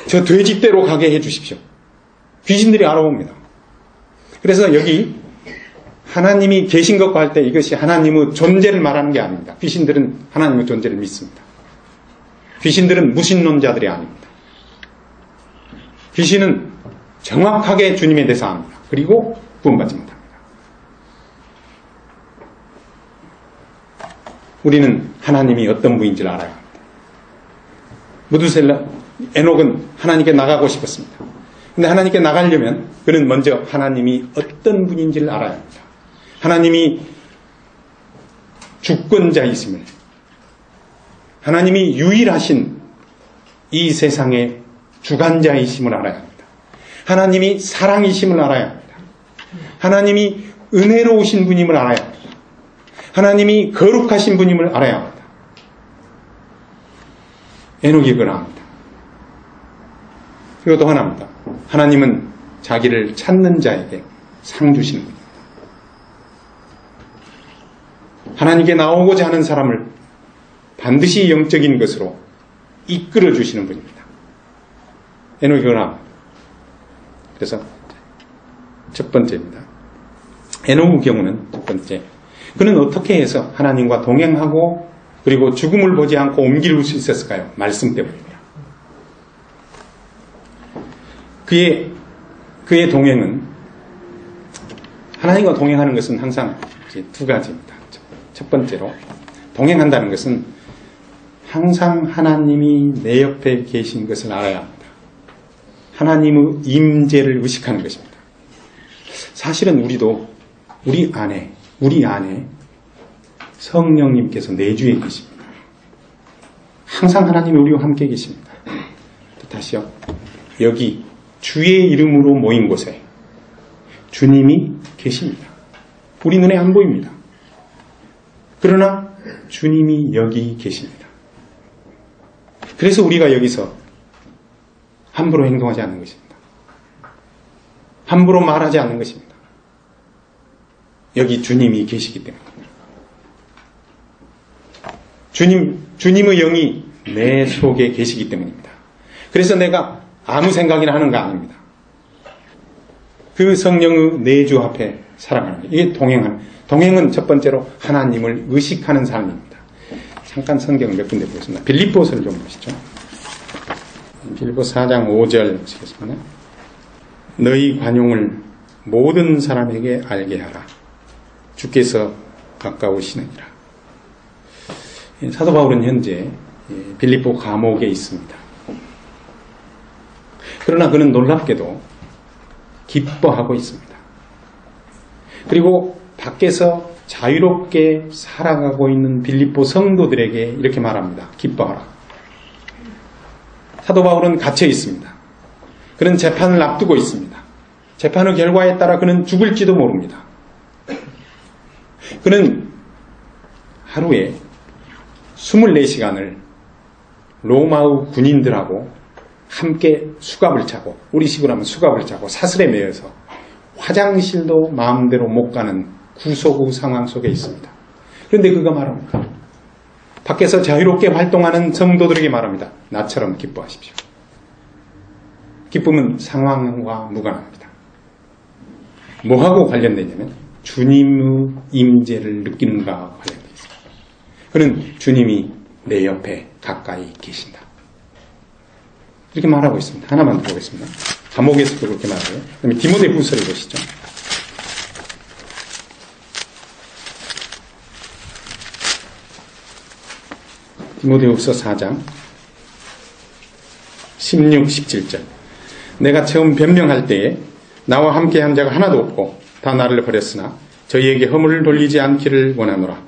저 돼지떼로 가게 해주십시오. 귀신들이 알아봅니다. 그래서 여기 하나님이 계신 것과 할 때 이것이 하나님의 존재를 말하는 게 아닙니다. 귀신들은 하나님의 존재를 믿습니다. 귀신들은 무신론자들이 아닙니다. 귀신은 정확하게 주님에 대해서 압니다. 그리고 구원받지 못합니다. 우리는 하나님이 어떤 분인지를 알아야 합니다. 무두셀라, 에녹은 하나님께 나가고 싶었습니다. 그런데 하나님께 나가려면 그는 먼저 하나님이 어떤 분인지를 알아야 합니다. 하나님이 주권자이심을, 하나님이 유일하신 이 세상의 주관자이심을 알아야 합니다. 하나님이 사랑이심을 알아야 합니다. 하나님이 은혜로우신 분임을 알아야 합니다. 하나님이 거룩하신 분임을 알아야 합니다. 에녹이 그걸 압니다. 그리고 또 하나입니다. 하나님은 자기를 찾는 자에게 상 주시는 분입니다. 하나님께 나오고자 하는 사람을 반드시 영적인 것으로 이끌어 주시는 분입니다. 에녹이 그걸 압니다. 그래서 첫 번째입니다. 에녹의 경우는 첫 번째, 그는 어떻게 해서 하나님과 동행하고 그리고 죽음을 보지 않고 옮길 수 있었을까요? 말씀 때문입니다. 그의 동행은, 하나님과 동행하는 것은 항상 이제 두 가지입니다. 첫 번째로, 동행한다는 것은 항상 하나님이 내 옆에 계신 것을 알아야 합니다. 하나님의 임재를 의식하는 것입니다. 사실은 우리도 우리 안에 성령님께서 내주에 계십니다. 항상 하나님이 우리와 함께 계십니다. 또 다시요. 여기 주의 이름으로 모인 곳에 주님이 계십니다. 우리 눈에 안 보입니다. 그러나 주님이 여기 계십니다. 그래서 우리가 여기서 함부로 행동하지 않는 것입니다. 함부로 말하지 않는 것입니다. 여기 주님이 계시기 때문입니다. 주님의 영이 내 속에 계시기 때문입니다. 그래서 내가 아무 생각이나 하는 거 아닙니다. 그 성령의 내주 앞에 살아가는 것. 이게 동행은 첫 번째로 하나님을 의식하는 삶입니다. 잠깐 성경을 몇 군데 보겠습니다. 빌립보서를 좀 보시죠. 빌립보 4장 5절 보시겠습니다. 너희 관용을 모든 사람에게 알게 하라. 주께서 가까우시느니라. 사도 바울은 현재 빌립보 감옥에 있습니다. 그러나 그는 놀랍게도 기뻐하고 있습니다. 그리고 밖에서 자유롭게 살아가고 있는 빌립보 성도들에게 이렇게 말합니다. 기뻐하라. 사도 바울은 갇혀 있습니다. 그는 재판을 앞두고 있습니다. 재판의 결과에 따라 그는 죽을지도 모릅니다. 그는 하루에 24시간을 로마의 군인들하고 함께 수갑을 차고, 우리식으로 하면 수갑을 차고 사슬에 매여서 화장실도 마음대로 못 가는 구속의 상황 속에 있습니다. 그런데 그가 말합니다. 밖에서 자유롭게 활동하는 성도들에게 말합니다. 나처럼 기뻐하십시오. 기쁨은 상황과 무관합니다. 뭐하고 관련되냐면 주님의 임재를 느끼는가와 관련되어 있습니다. 그는 주님이 내 옆에 가까이 계신다. 이렇게 말하고 있습니다. 하나만 더 보겠습니다. 감옥에서도 그렇게 말하고요. 그다음에 디모데후서를 보시죠. 디모데후서 4장 16, 17절. 내가 처음 변명할 때에 나와 함께한 자가 하나도 없고 다 나를 버렸으나 저희에게 허물을 돌리지 않기를 원하노라.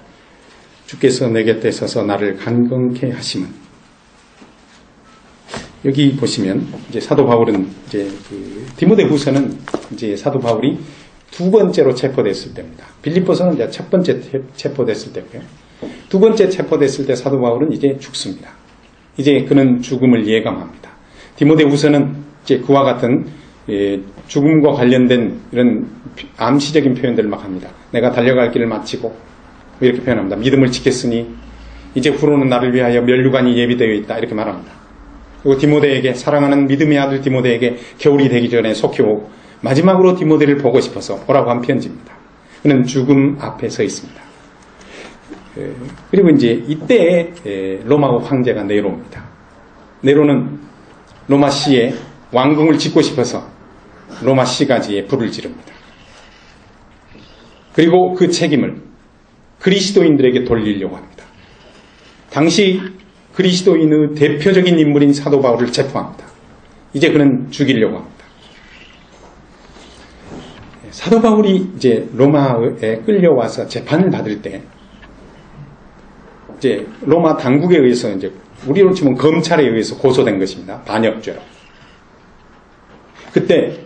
주께서 내 곁에 서서 나를 강건케 하심은. 여기 보시면 이제 사도 바울은 이제 디모데후서는 이제 사도 바울이 두 번째로 체포됐을 때입니다. 빌립보서는 이제 첫 번째 체포됐을 때고요. 두 번째 체포됐을 때 사도 바울은 이제 죽습니다. 이제 그는 죽음을 예감합니다. 디모데후서는 이제 그와 같은 죽음과 관련된 이런 암시적인 표현들을 막 합니다. 내가 달려갈 길을 마치고 이렇게 표현합니다. 믿음을 지켰으니 이제 후로는 나를 위하여 면류관이 예비되어 있다 이렇게 말합니다. 그리고 디모데에게, 사랑하는 믿음의 아들 디모데에게 겨울이 되기 전에 속히 오고 마지막으로 디모데를 보고 싶어서 오라고 한 편지입니다. 그는 죽음 앞에 서 있습니다. 그리고 이제 이때 로마 황제가 네로입니다. 네로는 로마 시에 왕궁을 짓고 싶어서 로마 시가지에 불을 지릅니다. 그리고 그 책임을 그리스도인들에게 돌리려고 합니다. 당시 그리스도인의 대표적인 인물인 사도 바울을 체포합니다. 이제 그는 죽이려고 합니다. 사도 바울이 이제 로마에 끌려와서 재판을 받을 때 이제 로마 당국에 의해서 이제 우리로 치면 검찰에 의해서 고소된 것입니다. 반역죄로. 그때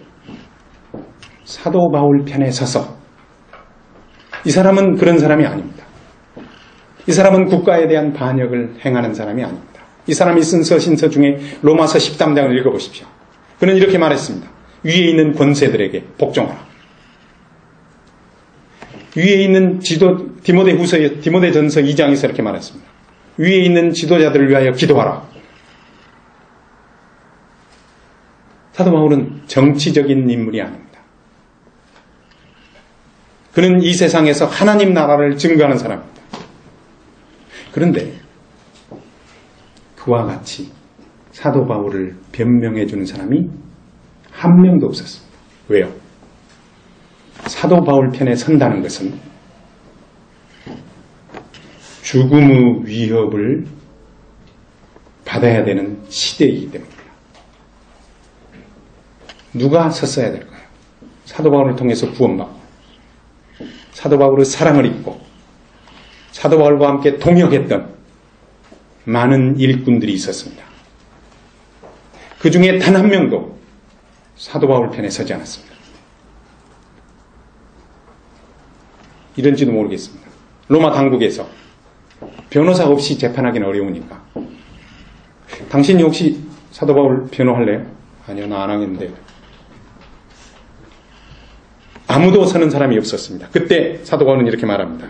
사도 바울 편에 서서 이 사람은 그런 사람이 아닙니다. 이 사람은 국가에 대한 반역을 행하는 사람이 아닙니다. 이 사람이 쓴 서신서 중에 로마서 13장을 읽어보십시오. 그는 이렇게 말했습니다. 위에 있는 권세들에게 복종하라. 위에 있는 디모데전서 2장에서 이렇게 말했습니다. 위에 있는 지도자들을 위하여 기도하라. 사도 바울은 정치적인 인물이 아닙니다. 그는 이 세상에서 하나님 나라를 증거하는 사람입니다. 그런데 그와 같이 사도 바울을 변명해 주는 사람이 한 명도 없었습니다. 왜요? 사도 바울 편에 선다는 것은 죽음의 위협을 받아야 되는 시대이기 때문입니다. 누가 섰어야 될까요? 사도 바울을 통해서 구원받고 사도 바울의 사랑을 입고 사도 바울과 함께 동역했던 많은 일꾼들이 있었습니다. 그 중에 단 한 명도 사도 바울 편에 서지 않았습니다. 이런지도 모르겠습니다. 로마 당국에서 변호사 없이 재판하기는 어려우니까 당신이 혹시 사도 바울 변호할래요? 아니요, 나 안 하겠는데. 아무도 서는 사람이 없었습니다. 그때 사도 바울은 이렇게 말합니다.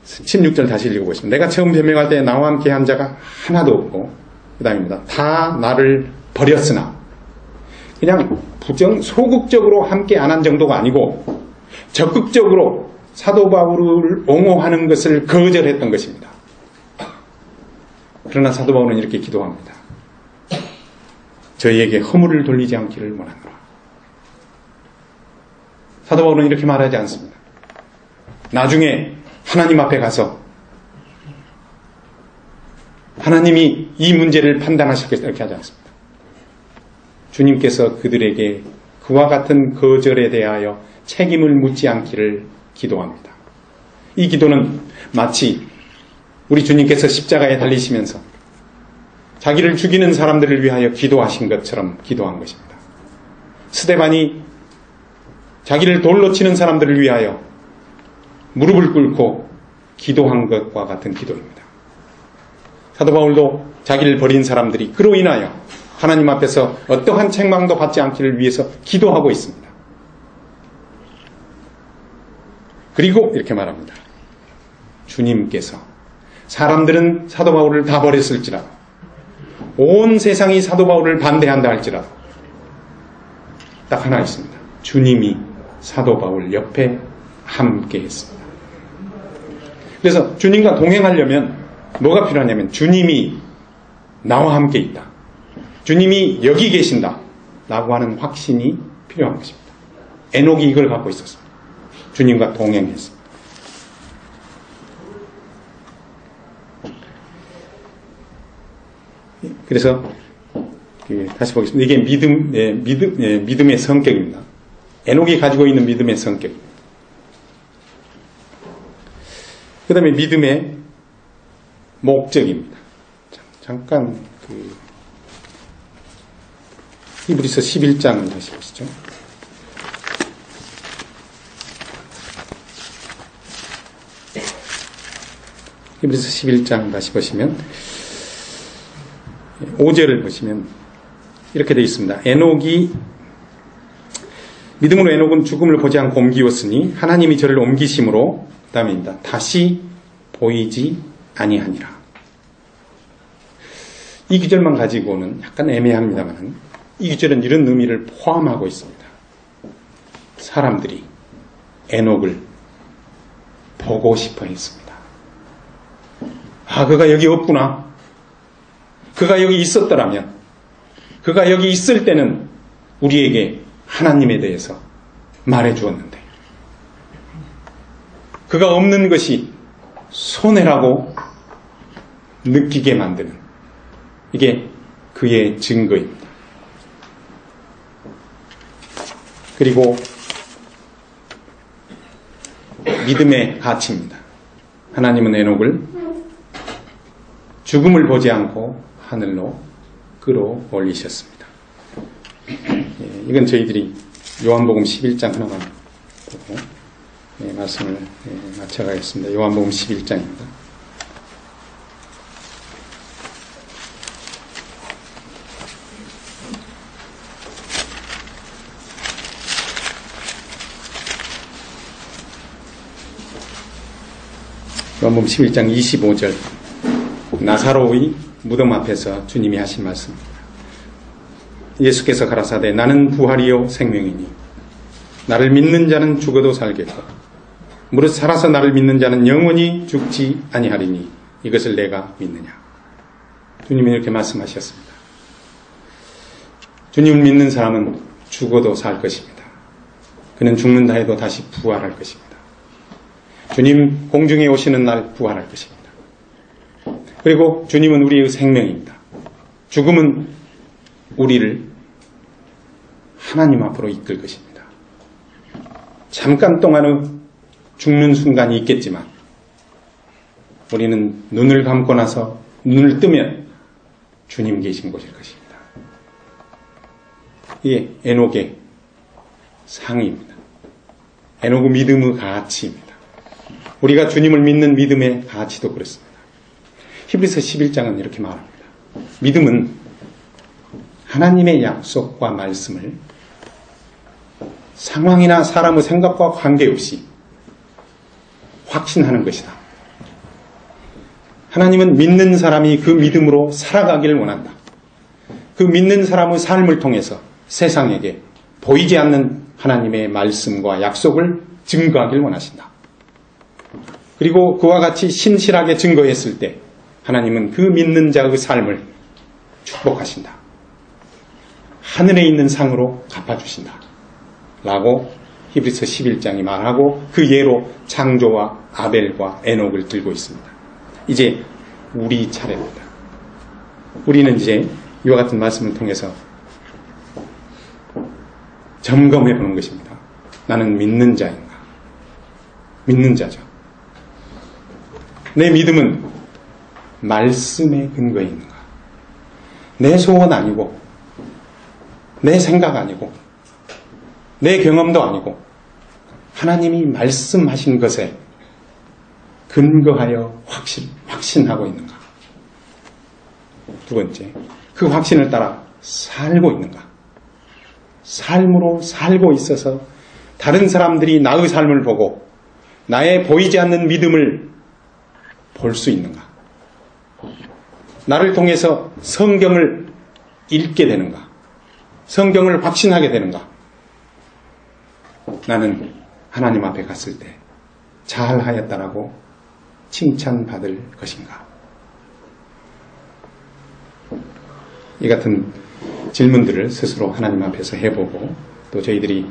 16절 다시 읽어보시면 내가 처음 변명할 때 나와 함께 한 자가 하나도 없고 그 다음입니다. 다 나를 버렸으나 그냥 소극적으로 함께 안 한 정도가 아니고 적극적으로 사도 바울을 옹호하는 것을 거절했던 것입니다. 그러나 사도 바울은 이렇게 기도합니다. 저희에게 허물을 돌리지 않기를 원하노라. 사도 바울은 이렇게 말하지 않습니다. 나중에 하나님 앞에 가서 하나님이 이 문제를 판단하실 것이다 이렇게 하지 않습니다. 주님께서 그들에게 그와 같은 거절에 대하여 책임을 묻지 않기를 기도합니다. 이 기도는 마치 우리 주님께서 십자가에 달리시면서 자기를 죽이는 사람들을 위하여 기도하신 것처럼 기도한 것입니다. 스데반이 자기를 돌로 치는 사람들을 위하여 무릎을 꿇고 기도한 것과 같은 기도입니다. 사도 바울도 자기를 버린 사람들이 그로 인하여 하나님 앞에서 어떠한 책망도 받지 않기를 위해서 기도하고 있습니다. 그리고 이렇게 말합니다. 주님께서 사람들은 사도 바울을 다 버렸을지라도 온 세상이 사도 바울을 반대한다 할지라도 딱 하나 있습니다. 주님이 사도 바울 옆에 함께 했습니다. 그래서 주님과 동행하려면 뭐가 필요하냐면 주님이 나와 함께 있다. 주님이 여기 계신다. 라고 하는 확신이 필요한 것입니다. 에녹이 이걸 갖고 있었습니다. 주님과 동행했습니다. 그래서 다시 보겠습니다. 이게 믿음의 성격입니다. 에녹이 가지고 있는 믿음의 성격입니다. 그 다음에 믿음의 목적입니다. 잠깐 히브리서 11장을 다시 보시죠. 히브리서 11장 다시 보시면 5절을 보시면 이렇게 되어 있습니다. 믿음으로 에녹은 죽음을 보지 않고 옮기었으니 하나님이 저를 옮기심으로 그 다음입니다. 다시 보이지 아니하니라. 이 구절만 가지고는 약간 애매합니다만 이 구절은 이런 의미를 포함하고 있습니다. 사람들이 에녹을 보고 싶어 했습니다. 아, 그가 여기 없구나. 그가 여기 있었더라면, 그가 여기 있을 때는 우리에게 하나님에 대해서 말해 주었는데, 그가 없는 것이 손해라고 느끼게 만드는, 이게 그의 증거입니다. 그리고 믿음의 가치입니다. 하나님은 에녹을 죽음을 보지 않고 하늘로 끌어올리셨습니다. 이건 저희들이 요한복음 11장 하나만 보고 말씀을 마쳐가겠습니다. 요한복음 11장입니다. 요한복음 11장 25절 나사로의 무덤 앞에서 주님이 하신 말씀입니다. 예수께서 가라사대 나는 부활이요 생명이니 나를 믿는 자는 죽어도 살겠고 무릇 살아서 나를 믿는 자는 영원히 죽지 아니하리니 이것을 내가 믿느냐. 주님이 이렇게 말씀하셨습니다. 주님을 믿는 사람은 죽어도 살 것입니다. 그는 죽는다 해도 다시 부활할 것입니다. 주님 공중에 오시는 날 부활할 것입니다. 그리고 주님은 우리의 생명입니다. 죽음은 우리를 하나님 앞으로 이끌 것입니다. 잠깐 동안의 죽는 순간이 있겠지만 우리는 눈을 감고 나서 눈을 뜨면 주님 계신 곳일 것입니다. 이게 에녹의 상입니다. 에녹의 믿음의 가치입니다. 우리가 주님을 믿는 믿음의 가치도 그렇습니다. 히브리서 11장은 이렇게 말합니다. 믿음은 하나님의 약속과 말씀을 상황이나 사람의 생각과 관계없이 확신하는 것이다. 하나님은 믿는 사람이 그 믿음으로 살아가기를 원한다. 그 믿는 사람의 삶을 통해서 세상에게 보이지 않는 하나님의 말씀과 약속을 증거하기를 원하신다. 그리고 그와 같이 신실하게 증거했을 때 하나님은 그 믿는 자의 삶을 축복하신다. 하늘에 있는 상으로 갚아주신다. 라고 히브리서 11장이 말하고 그 예로 창조와 아벨과 에녹을 들고 있습니다. 이제 우리 차례입니다. 우리는 이제 이와 같은 말씀을 통해서 점검해 보는 것입니다. 나는 믿는 자인가? 믿는 자죠. 내 믿음은 말씀에 근거해 있는가? 내 소원 아니고 내 생각 아니고 내 경험도 아니고 하나님이 말씀하신 것에 근거하여 확신하고 있는가? 두 번째, 그 확신을 따라 살고 있는가? 삶으로 살고 있어서 다른 사람들이 나의 삶을 보고 나의 보이지 않는 믿음을 볼 수 있는가? 나를 통해서 성경을 읽게 되는가? 성경을 확신하게 되는가? 나는 하나님 앞에 갔을 때 잘하였다라고 칭찬받을 것인가? 이 같은 질문들을 스스로 하나님 앞에서 해보고 또 저희들이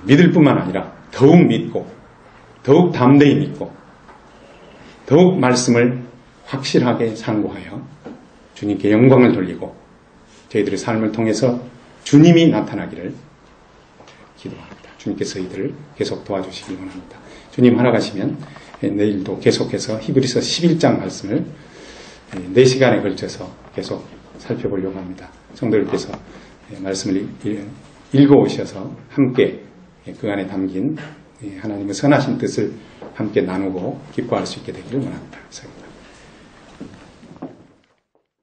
믿을 뿐만 아니라 더욱 믿고 더욱 담대히 믿고 더욱 말씀을 확실하게 상고하여 주님께 영광을 돌리고 저희들의 삶을 통해서 주님이 나타나기를 기도합니다. 주님께서 이들을 계속 도와주시기 원합니다. 주님 허락하시면 내일도 계속해서 히브리서 11장 말씀을 4시간에 걸쳐서 계속 살펴보려고 합니다. 성도들께서 말씀을 읽어오셔서 함께 그 안에 담긴 하나님의 선하신 뜻을 함께 나누고 기뻐할 수 있게 되기를 원합니다.